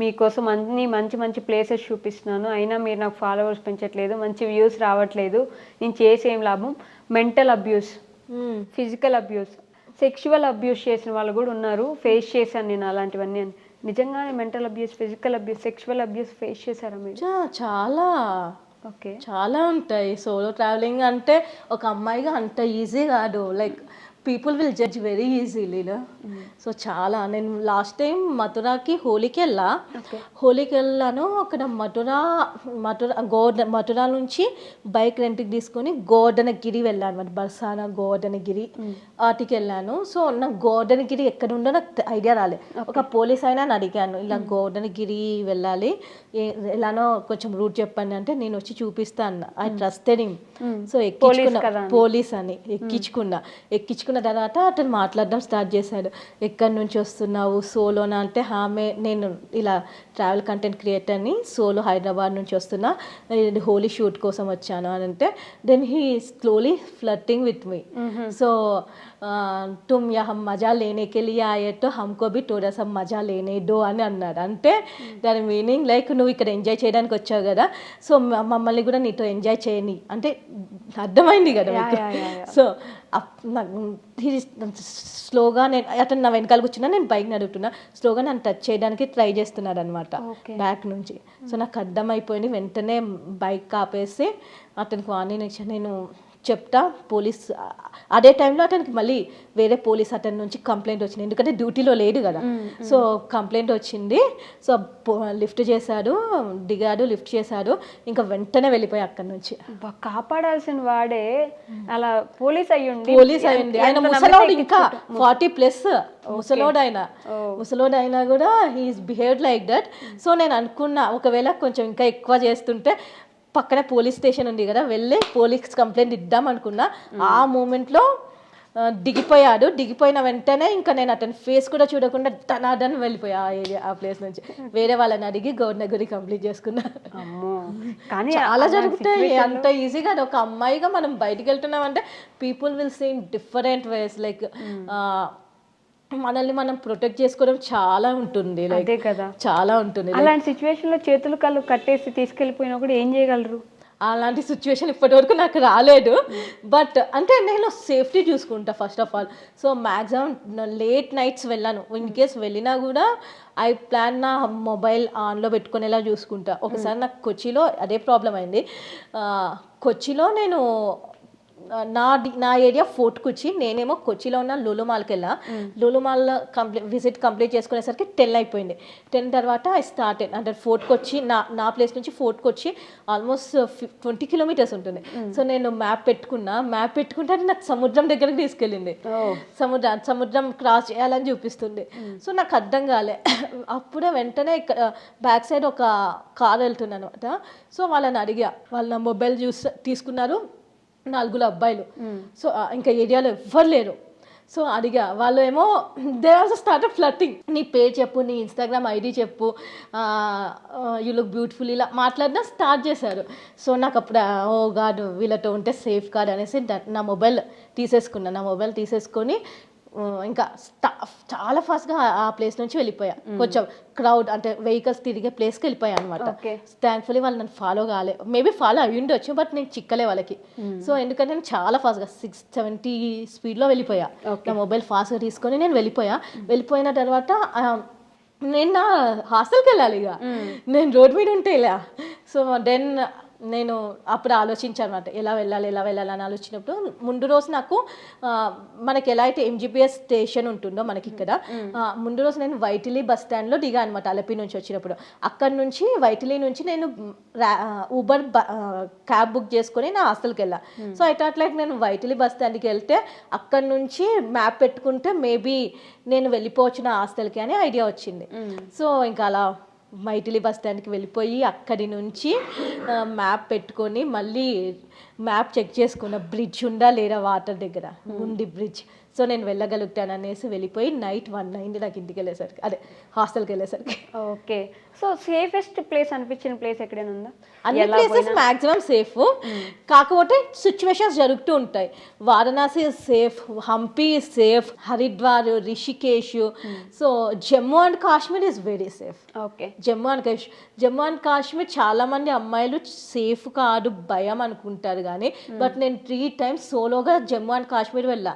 మీకోసం అన్ని మంచి ప్లేసెస్ చూపిస్తున్నాను, అయినా మీరు నాకు ఫాలోవర్స్ పెంచట్లేదు, మంచి వ్యూస్ రావట్లేదు, నేను చేసేం లాభం. Mental abuse, physical abuse, sexual abuse చేసిన వాళ్ళు కూడా ఉన్నారు. ఫేస్ చేశాను నేను అలాంటివన్నీ. నిజంగానే mental abuse, physical abuse, sexual abuse face చేశారా మీరు? చాలా చాలా ఉంటాయి. సోలో ట్రావెలింగ్ అంటే ఒక అమ్మాయిగా అంత ఈజీ కాదు. Like people will judge very easily. So చాలా, నేను లాస్ట్ టైం మథురాకి హోలీకి వెళ్ళాను. అక్కడ మథురా నుంచి బైక్ రెంట్కి తీసుకొని గోవర్ధనగిరి వెళ్ళాను అనమాట. బర్సానా గోవర్ధనగిరి వాటికి వెళ్ళాను. సో నాకు గోవర్ధనగిరి ఎక్కడ ఉందో నాకు ఐడియా రాలే. ఒక పోలీస్ అయినా అడిగాను, ఇలా గోవర్ధనగిరి వెళ్ళాలి, ఎలానో కొంచెం రూట్ చెప్పండి అంటే, నేను వచ్చి చూపిస్తా అన్న. I trusted him. సో ఎక్కించుకున్నా, పోలీస్ అని ఎక్కించుకున్న తర్వాత అతను మాట్లాడడం స్టార్ట్ చేశాడు. ఎక్కడి నుంచి వస్తున్నావు, సోలోనా అంటే, నేను ఇలా ట్రావెల్ కంటెంట్ క్రియేటర్ని, సోలో హైదరాబాద్ నుంచి వస్తున్నా, హోలీ షూట్ కోసం వచ్చాను అని అంటే, then he slowly flirting with me. So तुम यहाँ मजा लेने के लिए आए तो हमको भी थोड़ा सा మజా లేనే డో అని అన్నాడు. అంటే దాని మీనింగ్ లైక్ నువ్వు ఇక్కడ ఎంజాయ్ చేయడానికి వచ్చావు కదా, సో మమ్మల్ని కూడా నీతో ఎంజాయ్ చేయని అంటే అర్థమైంది కదా మీకు. సో స్లోగా నేను అతను నా వెనకాల కూర్చున్నా, నేను బైక్ నడుపుతున్నా, స్లోగా నన్ను టచ్ చేయడానికి ట్రై చేస్తున్నాడు అనమాట బ్యాక్ నుంచి. సో నాకు అర్థమైపోయింది. వెంటనే బైక్ ఆపేసి అతనికి వార్నింగ్ ఇచ్చాను. నేను చెప్తా పోలీస్, అదే టైంలో అతనికి మళ్ళీ వేరే పోలీస్ అతని నుంచి కంప్లైంట్ వచ్చింది, ఎందుకంటే డ్యూటీలో లేడు కదా. సో కంప్లైంట్ వచ్చింది. సో లిఫ్ట్ చేశాడు, దిగాడు, లిఫ్ట్ చేశాడు, ఇంకా వెంటనే వెళ్ళిపోయి అక్కడి నుంచి. కాపాడాల్సిన వాడే అలా పోలీస్ అయ్యుండి ఆయన ముసలోడు, ఇంకా 40+ ముసలోడు అయినా కూడా he's behaved like that. So నేను అనుకున్నా ఒకవేళ కొంచెం ఇంకా ఎక్కువ చేస్తుంటే పక్కనే పోలీస్ స్టేషన్ ఉంది కదా, వెళ్ళి పోలీస్ కంప్లైంట్ ఇద్దాం అనుకున్నా. ఆ మూమెంట్లో దిగిపోయాడు. దిగిపోయిన వెంటనే ఇంకా నేను అతని ఫేస్ కూడా చూడకుండా టనాడని వెళ్ళిపోయా ఆ ప్లేస్ నుంచి. వేరే వాళ్ళని అడిగి గవర్నగిరి కంప్లీట్ చేసుకున్నా. కానీ చాలా జరుగుతాయి, అంత ఈజీగా. ఒక అమ్మాయిగా మనం బయటికి వెళ్తున్నాం అంటే people will see in different ways. Like మనల్ని మనం ప్రొటెక్ట్ చేసుకోవడం చాలా ఉంటుంది, అదే కదా, చాలా ఉంటుంది. అలాంటి సిచ్యువేషన్ లో చేతులు కాళ్ళు కట్టేసి తీసుకెళ్ళిపోయినా కూడా ఏం చేయగలరు? అలాంటి సిచ్యువేషన్ ఇప్పటి వరకు నాకు రాలేదు. బట్ అంటే నేను సేఫ్టీ చూసుకుంటా first of all. So maximum late nights వెళ్ళాను. ఇన్ కేస్ వెళ్ళినా కూడా ఐ ప్లాన్ నా మొబైల్ ఆన్లో పెట్టుకునేలా చూసుకుంటా. ఒకసారి నాకు కొచ్చిలో అదే ప్రాబ్లం అయింది. కొచ్చిలో నేను నా ఏరియా ఫోర్ట్ కొచ్చి, నేనేమో కొచ్చిలో ఉన్న లులు మాల్కి వెళ్ళా. లులు మాల్ విజిట్ కంప్లీట్ చేసుకునేసరికి 10 అయిపోయింది. 10 తర్వాత ఐ స్టార్టెడ్ అంటే ఫోర్ట్ కొచ్చి, నా ప్లేస్ నుంచి ఫోర్ట్ కొచ్చి ఆల్మోస్ట్ 20 కిలోమీటర్స్ ఉంటుంది. సో నేను మ్యాప్ పెట్టుకుంటే అది నాకు సముద్రం దగ్గరికి తీసుకెళ్ళింది. సముద్రం క్రాస్ చేయాలని చూపిస్తుంది. సో నాకు అర్థం కాలే. అప్పుడే వెంటనే ఇక్కడ బ్యాక్ సైడ్ ఒక కార్ వెళ్తుంది అనమాట. సో వాళ్ళని అడిగా, వాళ్ళ నా మొబైల్ తీసుకున్నారు, 4 అబ్బాయిలు. సో ఇంకా ఏరియాలో ఎవ్వరు లేరు. సో అడిగా, వాళ్ళు ఏమో దే ఆల్సో స్టార్ట్ ఫ్లర్టింగ్. నీ పేరు చెప్పు, నీ ఇన్స్టాగ్రామ్ ఐడి చెప్పు, యూ లుక్ బ్యూటిఫుల్, ఇలా మాట్లాడినా స్టార్ట్ చేశారు. సో నాకు అప్పుడు ఓ గాడ్, వీళ్ళతో ఉంటే సేఫ్ కాదు అనేసి నా మొబైల్ తీసేసుకొని ఇంకా చాలా ఫాస్ట్గా ఆ ప్లేస్ నుంచి వెళ్ళిపోయా. కొంచెం క్రౌడ్ అంటే వెహికల్స్ తిరిగే ప్లేస్కి వెళ్ళిపోయా అనమాట. థ్యాంక్ఫుల్లీ వాళ్ళు నన్ను ఫాలో కాలే, మేబీ ఫాలో అయ్యి ఉండొచ్చు, బట్ నేను చిక్కలే వాళ్ళకి. సో ఎందుకంటే నేను చాలా ఫాస్ట్గా 670 స్పీడ్లో వెళ్ళిపోయా. నా మొబైల్ ఫాస్ట్గా తీసుకొని నేను వెళ్ళిపోయిన తర్వాత నేను నా హాస్టల్కి వెళ్ళాలి. ఇక నేను రోడ్ మీద ఉంటే ఇలా. సో దెన్ నేను అప్పుడు ఆలోచించాను అనమాట, ఎలా వెళ్ళాలి అని ఆలోచించినప్పుడు ముందు రోజు నాకు మనకి ఎలా అయితే MGPS స్టేషన్ ఉంటుందో మనకి ఇక్కడ, ముందు రోజు నేను వైటిలీ బస్ స్టాండ్లో దిగా అనమాట. అలపి నుంచి వచ్చినప్పుడు అక్కడ నుంచి వైటిలీ నుంచి నేను ఊబర్ క్యాబ్ బుక్ చేసుకొని నా హాస్టల్కి వెళ్ళా. సో అట్లా నేను వైటిలీ బస్ స్టాండ్కి వెళ్తే అక్కడ నుంచి మ్యాప్ పెట్టుకుంటే మేబీ నేను వెళ్ళిపోవచ్చు నా హాస్టల్కి అని ఐడియా వచ్చింది. సో ఇంకా అలా మైటిలి బస్ స్టాండ్కి వెళ్ళిపోయి అక్కడి నుంచి మ్యాప్ పెట్టుకొని మళ్ళీ మ్యాప్ చెక్ చేసుకున్న బ్రిడ్జ్ ఉందా లేదా వాటర్ దగ్గర ఉంది బ్రిడ్జ్. సో నేను వెళ్ళగలుగుతాను అనేసి వెళ్ళిపోయి నైట్ 1 అయింది నాకు ఇంటికి వెళ్ళేసరికి, అదే హాస్టల్కి వెళ్ళేసరికి. ఓకే. సో సేఫెస్ట్ ప్లేస్ అనిపించిన ప్లేస్ ఎక్కడైనా ఉందా? అన్ని ప్లేసెస్ మ్యాక్సిమం సేఫ్, కాకపోతే సిచ్యువేషన్స్ జరుగుతూ ఉంటాయి. Varanasi safe, Hampi safe, Haridwar, Rishikesh. So Jammu and Kashmir is very safe. Okay. Jammu and Kashmir చాలా మంది అమ్మాయిలు సేఫ్ కాదు, భయం అనుకుంటారు కానీ, బట్ నేను 3 times సోలోగా జమ్మూ అండ్ కాశ్మీర్ వెళ్ళా.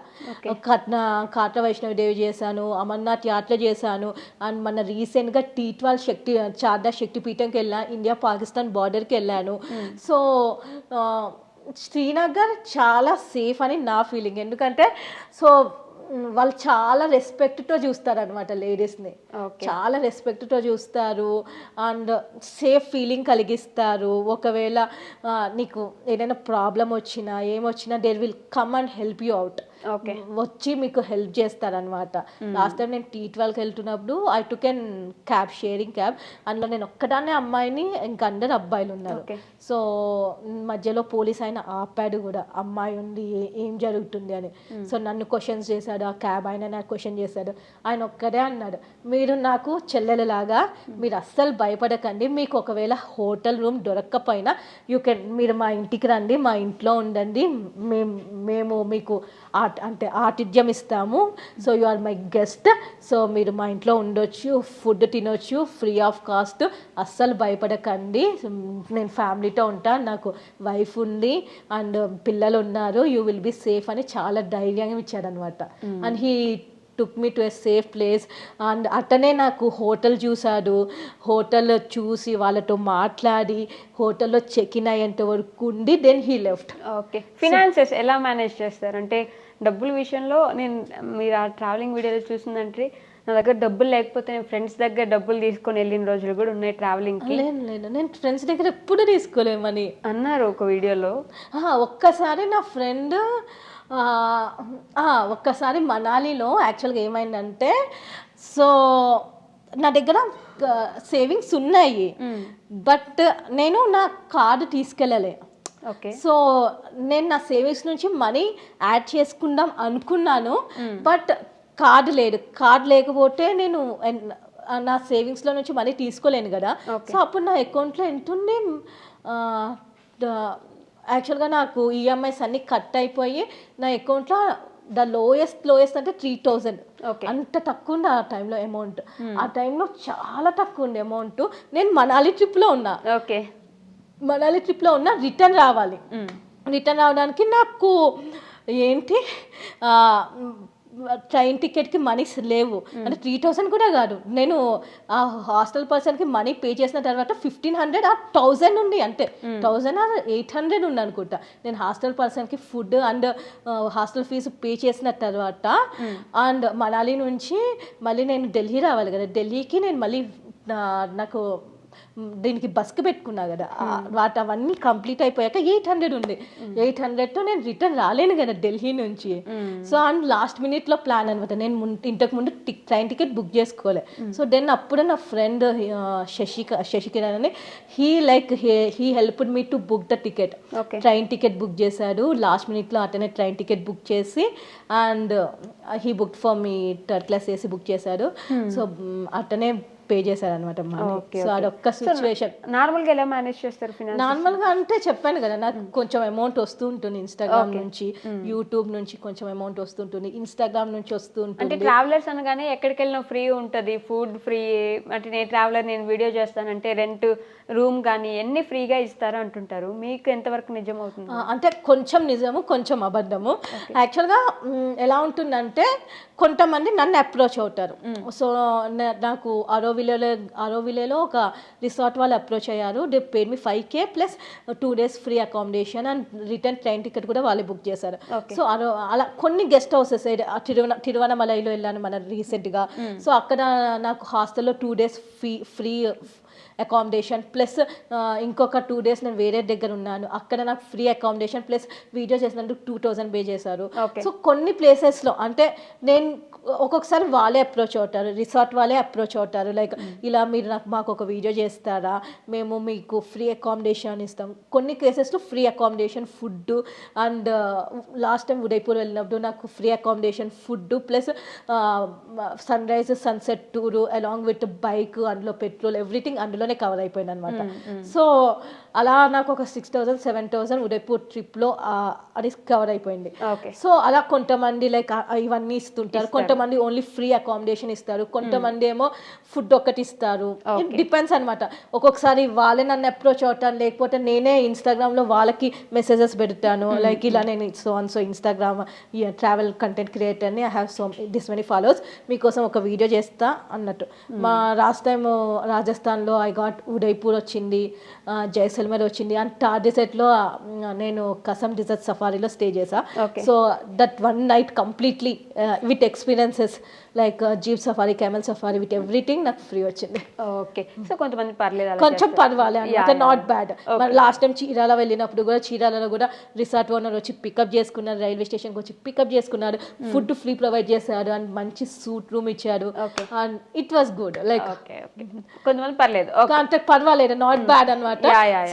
కాట్ర వైష్ణవి దేవి చేశాను, అమర్నాథ్ యాత్ర చేశాను, అండ్ మన రీసెంట్గా T12 చార్దా శక్తిపీఠంకి వెళ్ళాను, ఇండియా పాకిస్తాన్ బార్డర్కి వెళ్ళాను. సో శ్రీనగర్ చాలా సేఫ్ అని నా ఫీలింగ్. ఎందుకంటే సో వాళ్ళు చాలా రెస్పెక్ట్తో చూస్తారు అనమాట లేడీస్ని, చాలా రెస్పెక్ట్తో చూస్తారు అండ్ సేఫ్ ఫీలింగ్ కలిగిస్తారు. ఒకవేళ నీకు ఏదైనా ప్రాబ్లం వచ్చినా ఏమొచ్చినా they will come and help you out. Okay. వచ్చి మీకు హెల్ప్ చేస్తారనమాట. లాస్ట్ టైం నేను T12కి వెళ్తున్నప్పుడు I took an cab, sharing cab. అందులో నేను ఒక్కదాన్నే అమ్మాయిని, ఇంకా అందరు అబ్బాయిలు ఉన్నారు. ఓకే. సో మధ్యలో పోలీస్ ఆయన ఆపాడు కూడా, అమ్మాయి ఉంది ఏం జరుగుతుంది అని. సో నన్ను క్వశ్చన్స్ చేశాడు, ఆ క్యాబ్ ఆయన నాకు క్వశ్చన్ చేశాడు. ఆయన ఒక్కడే అన్నాడు, మీరు నాకు చెల్లెలలాగా, మీరు అస్సలు భయపడకండి, మీకు ఒకవేళ హోటల్ రూమ్ దొరక్కపోయినా మీరు మా ఇంటికి రండి, మా ఇంట్లో ఉండండి, మేము మీకు అంటే ఆతిథ్యం ఇస్తాము. So you are my guest, so మీరు మా ఇంట్లో ఉండొచ్చు, ఫుడ్ తినొచ్చు ఫ్రీ ఆఫ్ కాస్ట్, అస్సలు భయపడకండి, నేను ఫ్యామిలీతో ఉంటా, నాకు వైఫ్ ఉంది అండ్ పిల్లలు ఉన్నారు, యూ విల్ బి సేఫ్ అని చాలా ధైర్యంగా ఇచ్చాడనమాట. And he took me to a safe place. And అతనే నాకు హోటల్ చూశాడు, హోటల్ చూసి వాళ్ళతో మాట్లాడి హోటల్లో చెక్ ఇన్ అయ్యేంత వరకు ఉండి then he left. Okay. Finances ఎలా మేనేజ్ చేస్తారు? అంటే డబ్బుల విషయంలో మీరు ఆ ట్రావెలింగ్ వీడియోలో చూసిందంటే, నా దగ్గర డబ్బులు లేకపోతే నేను ఫ్రెండ్స్ దగ్గర డబ్బులు తీసుకొని వెళ్ళిన రోజులు కూడా ఉన్నాయి ట్రావెలింగ్కి. లేదు, నేను ఫ్రెండ్స్ దగ్గర ఎప్పుడు తీసుకోలేమని అన్నారు ఒక వీడియోలో. ఒక్కసారి నా ఫ్రెండ్ ఒక్కసారి మనాలిలో యాక్చువల్గా ఏమైందంటే, సో నా దగ్గర సేవింగ్స్ ఉన్నాయి, బట్ నేను నా కార్డు తీసుకెళ్ళలే. ఓకే. సో నేను నా సేవింగ్స్ నుంచి మనీ యాడ్ చేసుకుందాం అనుకున్నాను, బట్ కార్డు లేదు. కార్డు లేకపోతే నేను నా సేవింగ్స్లో నుంచి మనీ తీసుకోలేను కదా. సో అప్పుడు నా అకౌంట్లో ఎంత ఉంది, యాక్చువల్గా నాకు ఈఎంఐస్ అన్నీ కట్ అయిపోయి నా అకౌంట్లో ద లోయెస్ట్ అంటే 3000. అంత తక్కువ ఉంది ఆ టైంలో అమౌంట్. ఆ టైంలో చాలా తక్కువ ఉంది అమౌంట్. నేను మనాలి ట్రిప్లో ఉన్నా. ఓకే. మనాలి ట్రిప్లో ఉన్నా, రిటర్న్ రావాలి. రిటర్న్ రావడానికి నాకు ఏంటి ట్రైన్ టికెట్కి మనీస్ లేవు. అంటే 3000 కూడా కాదు, నేను ఆ హాస్టల్ పర్సన్కి మనీ పే చేసిన తర్వాత 1500 ఆ 1000 ఉంది, అంతే 1000 ఆర్ 800 ఉంది అనుకుంటా. నేను హాస్టల్ పర్సన్కి food and hostel fees pay చేసిన తర్వాత అండ్ మనాలి నుంచి మళ్ళీ నేను ఢిల్లీ రావాలి కదా, ఢిల్లీకి నేను మళ్ళీ నాకు దీనికి బస్కి పెట్టుకున్నా కదా, అవన్నీ కంప్లీట్ అయిపోయాక 800 ఉంది. 800తో నేను రిటర్న్ రాలేను కదా ఢిల్లీ నుంచి. సో అండ్ లాస్ట్ మినిట్లో ప్లాన్ అనమాట. నేను ఇంతకు ముందు ట్రైన్ టికెట్ బుక్ చేసుకోలే. సో దెన్ అప్పుడు నా ఫ్రెండ్ శశికిరణ్ అని he helped me to book the ticket. Train ticket book చేశాడు లాస్ట్ మినిట్లో, అతనే ట్రైన్ టికెట్ బుక్ చేసి and he book for me third class AC book చేశాడు. సో అతనే పే చేశారు అనమాట. సో అదొక్క సిచ్యువేషన్. నార్మల్గా ఎలా మేనేజ్ చేస్తారు ఫినాన్స్? నార్మల్గా అంటే చెప్పాను కదా, నాకు కొంచెం అమౌంట్ వస్తూ ఉంటుంది ఇన్స్టాగ్రామ్ నుంచి, యూట్యూబ్ నుంచి కొంచెం అమౌంట్ వస్తుంటుంది, ఇన్స్టాగ్రామ్ నుంచి వస్తూ ఉంటుంది. అంటే ట్రావెలర్స్ అనగానే ఎక్కడికి వెళ్ళినా ఫ్రీ ఉంటుంది, ఫుడ్ ఫ్రీ, అంటే నేను ట్రావెలర్, నేను వీడియో చేస్తానంటే రెంట్, రూమ్ కానీ ఎన్ని ఫ్రీగా ఇస్తారు అంటుంటారు. మీకు ఎంతవరకు నిజం అవుతుంది? అంటే కొంచెం నిజము, కొంచెం అబద్ధము. యాక్చువల్గా ఎలా ఉంటుందంటే, కొంతమంది నన్ను అప్రోచ్ అవుతారు. సో నాకు ఆరోవిలేలో ఒక రిసార్ట్ వాళ్ళు అప్రోచ్ అయ్యారు. They paid me 5K plus 2 days free accommodation and return train ticket కూడా వాళ్ళే బుక్ చేశారు. సో అలా కొన్ని గెస్ట్ హౌసెస్ తిరువనమలైలో వెళ్ళాను మన రీసెంట్గా. సో అక్కడ నాకు హాస్టల్లో 2 days ఫ్రీ అకామిడేషన్ ప్లస్ ఇంకొక 2 days నేను వేరే దగ్గర ఉన్నాను, అక్కడ నాకు ఫ్రీ అకామిడేషన్ ప్లస్ వీడియో చేసినందుకు 2000 పే చేశారు. సో కొన్ని ప్లేసెస్లో అంటే నేను ఒక్కొక్కసారి వాళ్ళే అప్రోచ్ అవుతారు, రిసార్ట్ వాళ్ళే అప్రోచ్ అవుతారు, లైక్ ఇలా మీరు మాకు ఒక వీడియో చేస్తారా, మేము మీకు ఫ్రీ అకామిడేషన్ ఇస్తాం. కొన్ని కేసెస్లో free accommodation, food and last time Udaipur వెళ్ళినప్పుడు నాకు free accommodation, food plus sun rise sunset tour along with bike, అందులో పెట్రోల్, ఎవ్రీథింగ్ అందులోనే కవర్ అయిపోయింది అనమాట. సో అలా నాకు ఒక 6000 7000 ఉదయపూర్ ట్రిప్లో అది కవర్ అయిపోయింది. సో అలా కొంతమంది లైక్ ఇవన్నీ ఇస్తుంటారు, కొంతమంది ఓన్లీ ఫ్రీ అకామిడేషన్ ఇస్తారు, కొంతమంది ఏమో ఫుడ్ ఒకటి ఇస్తారు. ఇట్ డిపెండ్స్ అనమాట. ఒక్కొక్కసారి వాళ్ళే నన్ను అప్రోచ్ అవుతాను, లేకపోతే నేనే ఇన్స్టాగ్రామ్లో వాళ్ళకి మెసేజెస్ పెడతాను, లైక్ ఇలా నేను సో ఇన్స్టాగ్రామ్ ట్రావెల్ కంటెంట్ క్రియేటర్ని, I have so this many followers, మీకోసం ఒక వీడియో చేస్తా అన్నట్టు. మా లాస్ట్ టైం రాజస్థాన్లో ఐ గాట్ ఉదయపూర్ వచ్చింది, జైసల్మేర్ వచ్చింది అండ్ థర్డ్ డెజర్ట్లో నేను కసం డెజర్ట్ సఫారీలో స్టే చేసా. So that 1 night completely with experiences like jeep safari, camel safari, with everything నాకు ఫ్రీ వచ్చింది. ఓకే, సో కొంతమంది పర్లేదు అలా కొంచెం పర్వాలేదు అనమాట, not bad. Last time Chirala వెళ్ళినప్పుడు కూడా చీరాలలో కూడా రిసార్ట్ ఓనర్ వచ్చి పికప్ చేసుకున్నారు, రైల్వే స్టేషన్కి వచ్చి పికప్ చేసుకున్నారు, ఫుడ్ ఫ్రీ ప్రొవైడ్ చేశారు అండ్ మంచి సూట్ రూమ్ ఇచ్చారు and it was good. Like కొంతమంది పర్లేదు, అంటే పర్వాలేదు, నాట్ బ్యాడ్ అనమాట.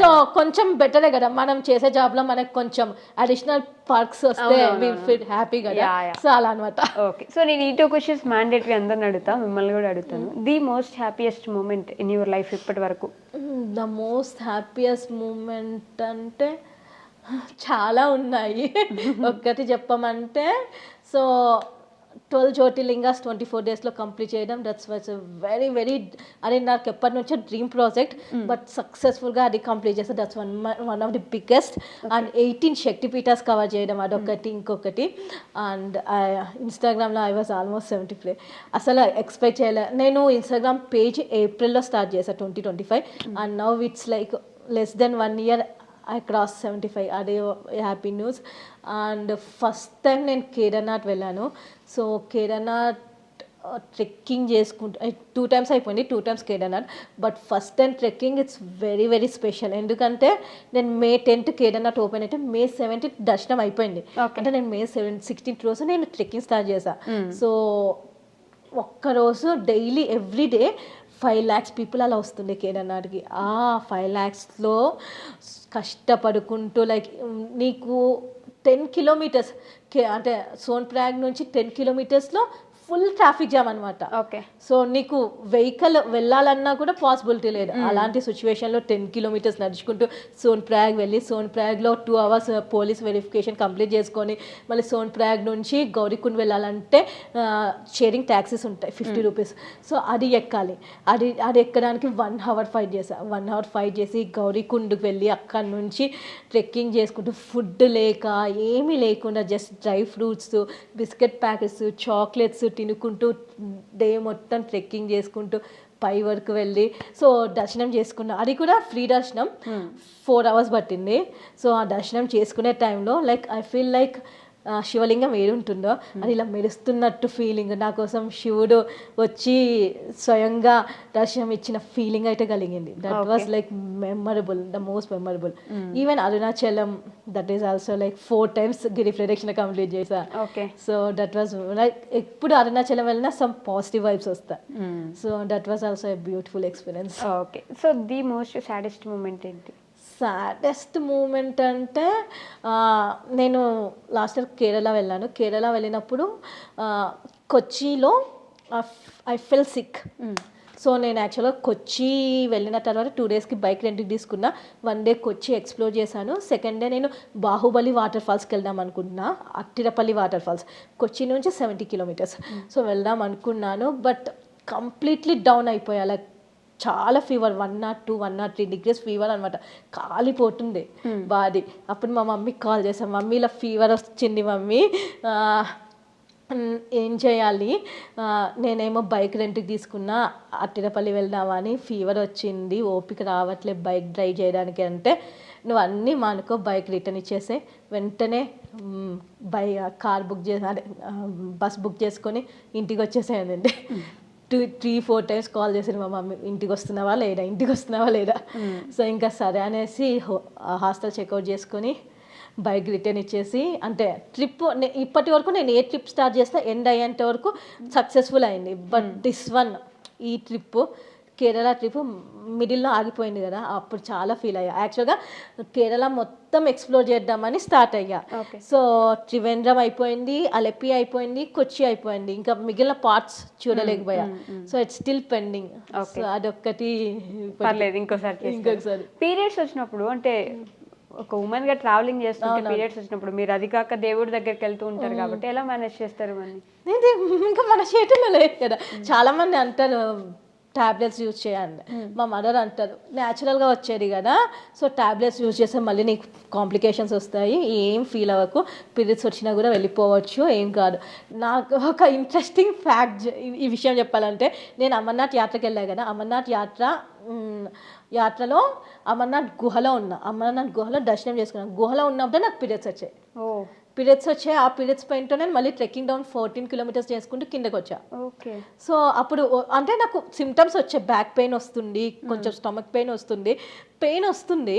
సో కొంచెం బెటరే కదా, మనం చేసే జాబ్ లో మనకు కొంచెం అడిషనల్ పర్క్స్ వస్తే వి ఫీల్ హ్యాపీ కదా. సో అలా అనమాట. ఓకే, సో నేను ఈ 2 క్వశ్చన్స్ మ్యాండేటరీ అందరిని అడుగుతా, మిమ్మల్ని కూడా అడుగుతాను. The most happiest moment in your life ఇప్పటి వరకు? ద మోస్ట్ హ్యాపీయెస్ట్ మూమెంట్ అంటే చాలా ఉన్నాయి. ఒక్కటి చెప్పమంటే, సో 12 జ్యోతిర్లింగాస్ 24 daysలో కంప్లీట్ చేయడం, దట్స్ వాజ్ వెరీ వెరీ, అది నాకు ఎప్పటి నుంచో డ్రీమ్ ప్రాజెక్ట్, బట్ సక్సెస్ఫుల్గా అది కంప్లీట్ చేస్తే that's one of the biggest. And 18 Shaktipeethas cover చేయడం, అదొకటి. ఇంకొకటి అండ్ ఇన్స్టాగ్రామ్లో ఐ వాజ్ ఆల్మోస్ట్ 70K. అసలు ఎక్స్పెక్ట్ చేయలే. నేను ఇన్స్టాగ్రామ్ పేజ్ ఏప్రిల్లో స్టార్ట్ చేశాను 2025 and now it's like less than 1 year I cross 75. అదే happy news. And first time నేను కేదార్నాథ్ వెళ్ళాను. సో కేదార్నాథ్ ట్రెక్కింగ్ చేసుకుంటూ 2 times అయిపోయింది, 2 times Kedarnath. But first time trekking it's very very special. ఎందుకంటే నేను May 10th కేదార్నాథ్ ఓపెన్ అయితే May 17th దర్శనం అయిపోయింది. అంటే నేను May 16th రోజు నేను ట్రెక్కింగ్ స్టార్ట్ చేశాను. సో ఒక్కరోజు డైలీ ఎవ్రీడే 5 lakhs పీపుల్ అలా వస్తుండే కేదార్నాథ్కి. ఆ 5 lakhsలో కష్టపడుకుంటూ లైక్ నీకు 10 kilometers అంటే సోన్ప్రయాగ్ నుంచి 10 kilometersలో ఫుల్ ట్రాఫిక్ జామ్ అనమాట. ఓకే, సో నీకు వెహికల్ వెళ్ళాలన్నా కూడా పాసిబిలిటీ లేదు. అలాంటి సిచ్యువేషన్లో 10 kilometers నడుచుకుంటూ సోన్ప్రయాగ్ వెళ్ళి సోన్ప్రయాగ్లో 2 hours పోలీస్ వెరిఫికేషన్ కంప్లీట్ చేసుకొని మళ్ళీ సోన్ప్రయాగ్ నుంచి గౌరీకుండ్ వెళ్ళాలంటే షేరింగ్ ట్యాక్సీస్ ఉంటాయి 50 rupees. సో అది ఎక్కాలి. అది ఎక్కడానికి 1 hour ఫైట్ చేశాను. 1 hour ఫైట్ చేసి గౌరీకుండ్కి వెళ్ళి అక్కడి నుంచి ట్రెక్కింగ్ చేసుకుంటూ ఫుడ్ లేక ఏమీ లేకుండా just dry fruits, biscuit packets, chocolates తినుకుంటూ డే మొత్తం ట్రెక్కింగ్ చేసుకుంటూ పై వరకు వెళ్ళి సో దర్శనం చేసుకున్నా. అది కూడా ఫ్రీ దర్శనం. 4 hours పట్టింది. సో ఆ దర్శనం చేసుకునే టైంలో లైక్ ఐ ఫీల్ లైక్ శివలింగం ఏడుంటుందో అది ఇలా మెరుస్తున్నట్టు ఫీలింగ్. నా కోసం శివుడు వచ్చి స్వయంగా దర్శనం ఇచ్చిన ఫీలింగ్ అయితే కలిగింది. That was like memorable, the most memorable. Even Arunachalam that is also like 4 times గిరి ప్రదక్షిణ కంప్లీట్ చేశా. సో దట్ వాజ్ లైక్ ఎప్పుడు అరుణాచలం వెళ్ళినా సమ్ పాజిటివ్ వైబ్స్ వస్తాయి. So that was also a beautiful experience. Okay, so the most saddest moment ఏంటి? Saddest moment అంటే నేను last year Kerala వెళ్ళాను. కేరళ వెళ్ళినప్పుడు కొచ్చిలో ఐ ఫెల్ సిక్. సో నేను యాక్చువల్గా కొచ్చి వెళ్ళిన తర్వాత 2 daysకి బైక్ రెంట్కి తీసుకున్నా. 1 day కొచ్చి ఎక్స్ప్లోర్ చేశాను. 2nd day నేను బాహుబలి వాటర్ ఫాల్స్కి వెళ్దాం అనుకుంటున్నా. అట్టిరపల్లి వాటర్ ఫాల్స్ కొచ్చి నుంచి 70 kilometers. సో వెళ్దాం అనుకున్నాను బట్ కంప్లీట్లీ డౌన్ అయిపోయా. లైక్ చాలా ఫీవర్, 102, 103 degrees ఫీవర్ అనమాట. కాలిపోతుంది బాడీ. అప్పుడు మా మమ్మీకి కాల్ చేశాను, మమ్మీ ఇలా ఫీవర్ వచ్చింది మమ్మీ, ఏం చేయాలి, నేనేమో బైక్ రెంట్కి తీసుకున్నా అట్టిరపల్లి వెళ్దామని, ఫీవర్ వచ్చింది, ఓపిక రావట్లేదు బైక్ డ్రైవ్ చేయడానికి అంటే, నువ్వు అన్నీ మానుకో, బైక్ రిటర్న్ ఇచ్చేసే. వెంటనే కార్ బుక్ చేసి అదే బస్ బుక్ చేసుకొని ఇంటికి వచ్చేసేయండి. 2-3-4 times కాల్ చేశారు మా మమ్మీ, ఇంటికి వస్తున్నావా లేదా. సో ఇంకా సరే అనేసి హాస్టల్ చెక్అవుట్ చేసుకొని బైక్ రిటర్న్ ఇచ్చేసి, అంటే ట్రిప్ ఇప్పటి వరకు నేను ఏ ట్రిప్ స్టార్ట్ చేస్తే ఎండ్ అయ్యేంత వరకు సక్సెస్ఫుల్ అయింది. బట్ దిస్ వన్, ఈ ట్రిప్ కేరళ ట్రిప్ మిడిల్లో ఆగిపోయింది కదా, అప్పుడు చాలా ఫీల్ అయ్యా. యాక్చువల్గా కేరళ మొత్తం ఎక్స్ప్లోర్ చేద్దామని స్టార్ట్ అయ్యా. సో త్రివేంద్రం అయిపోయింది, అలెప్పి అయిపోయింది, కొచ్చి అయిపోయింది, ఇంకా మిగిలిన పార్ట్స్ చూడలేకపోయా. So it's still pending. So అదొక్కటి పర్లేదు, ఇంకోసారి. పీరియడ్స్ వచ్చినప్పుడు అంటే ఒక ఉమెన్ గా ట్రావెలింగ్ చేస్తుంటే పీరియడ్స్ వచ్చినప్పుడు మీరు అది కాక దేవుడి దగ్గరికి వెళ్తూ ఉంటారు కాబట్టి ఎలా మేనేజ్ చేస్తారు? ఇంకా మన చేతుల్లో లేదు కదా. చాలా మంది అంటారు టాబ్లెట్స్ యూజ్ చేయండి, మా మదర్ అంటారు న్యాచురల్గా వచ్చేది కదా, సో టాబ్లెట్స్ యూజ్ చేస్తే మళ్ళీ నీకు కాంప్లికేషన్స్ వస్తాయి, ఏం ఫీల్ అవ్వకు, పీరియడ్స్ వచ్చినా కూడా వెళ్ళిపోవచ్చు, ఏం కాదు. నాకు ఒక ఇంట్రెస్టింగ్ ఫ్యాక్ట్ ఈ విషయం చెప్పాలంటే, నేను అమర్నాథ్ యాత్రకి వెళ్ళాను కదా, అమర్నాథ్ యాత్రలో అమర్నాథ్ గుహలో ఉన్నా, అమర్నాథ్ గుహలో దర్శనం చేసుకున్నాను. గుహలో ఉన్నప్పుడే నాకు పీరియడ్స్ వచ్చాయి. పీరియడ్స్ వచ్చాయి. ఆ పీరియడ్స్ పెయిన్తో నేను మళ్ళీ ట్రెక్కింగ్ డౌన్ 14 కిలోమీటర్స్ చేసుకుంటూ కిందకి వచ్చా. ఓకే. సో అప్పుడు అంటే నాకు సిమ్టమ్స్ వచ్చాయి, బ్యాక్ పెయిన్ వస్తుంది, కొంచెం స్టమక్ పెయిన్ వస్తుంది,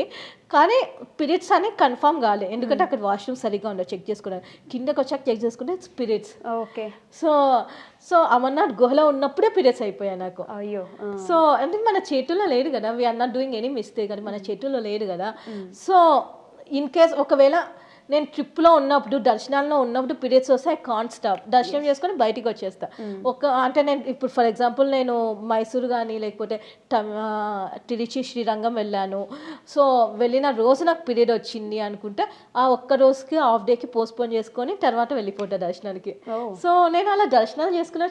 కానీ పీరియడ్స్ అని కన్ఫర్మ్ కాలే, ఎందుకంటే అక్కడ వాష్రూమ్ సరిగ్గా ఉండదు చెక్ చేసుకోవడానికి. కిందకి వచ్చాక చెక్ చేసుకుంటే it's periods. Okay. So Amarnath గుహలో ఉన్నప్పుడే పీరియడ్స్ అయిపోయాయి నాకు. అయ్యో. సో అంటే మన చేతుల్లో లేదు కదా, we're not doing any mistake, అది మన చేతుల్లో లేదు కదా. సో ఇన్ కేస్ ఒకవేళ నేను ట్రిప్లో ఉన్నప్పుడు, దర్శనాల్లో ఉన్నప్పుడు పీరియడ్స్ వస్తే ఐ కాంట్ స్టాప్, దర్శనం చేసుకొని బయటికి వచ్చేస్తా. అంటే నేను ఇప్పుడు ఫర్ ఎగ్జాంపుల్ నేను మైసూరు కానీ లేకపోతే తిరుచి శ్రీరంగం వెళ్ళాను. సో వెళ్ళిన రోజు నాకు పీరియడ్ వచ్చింది అనుకుంటే ఆ ఒక్క రోజుకి హాఫ్ డేకి పోస్ట్పోన్ చేసుకొని తర్వాత వెళ్ళిపోతా దర్శనానికి. సో నేను అలా దర్శనాలు చేసుకున్న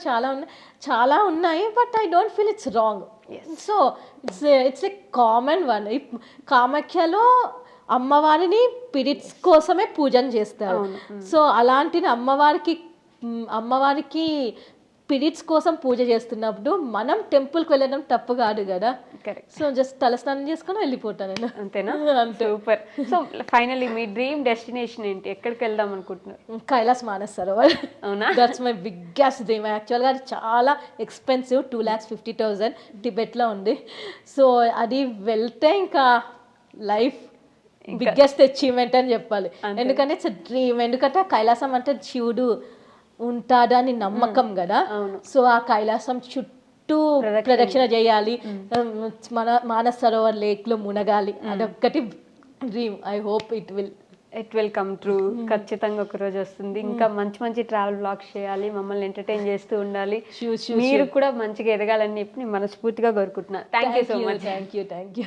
చాలా ఉన్నాయి, but I don't feel it's wrong. So it's a common one. కామాఖ్యలో అమ్మవారిని పీరియడ్స్ కోసమే పూజన చేస్తారు. సో అలాంటి అమ్మవారికి పీరియడ్స్ కోసం పూజ చేస్తున్నప్పుడు మనం టెంపుల్కి వెళ్ళడం తప్పు కాదు కదా. సో జస్ట్ తలస్నానం చేసుకొని వెళ్ళిపోతాను నేను. అంతేనా? సూపర్. సో ఫైనల్లీ మీ డ్రీమ్ డెస్టినేషన్ ఏంటి? ఎక్కడికి వెళ్దాం అనుకుంటున్నారు? కైలాస్ మానస్ సరోవర్. అవునా? That's my biggest dream. యాక్చువల్గా అది చాలా ఎక్స్పెన్సివ్, 2,50,000 టిబెట్లో ఉంది. సో అది వెళ్తే ఇంకా లైఫ్ బిగ్గెస్ట్ అచీవ్మెంట్ అని చెప్పాలి. ఎందుకంటే ఇట్స్ డ్రీమ్. ఎందుకంటే కైలాసం అంటే శివుడు ఉంటాడని నమ్మకం కదా. సో ఆ కైలాసం చుట్టూ ప్రదక్షిణ చేయాలి, మానస్ సరోవర్ లేక్ లో మునగాలి, అదొక్కటి dream. I hope it will come true. ఖచ్చితంగా ఒక రోజు వస్తుంది. ఇంకా మంచి మంచి ట్రావెల్ బ్లాగ్స్ చేయాలి, మమ్మల్ని ఎంటర్టైన్ చేస్తూ ఉండాలి, మీరు కూడా మంచిగా ఎదగాలని చెప్పి నేను మనస్ఫూర్తిగా కోరుకుంటున్నా. Thank you so much. Thank you.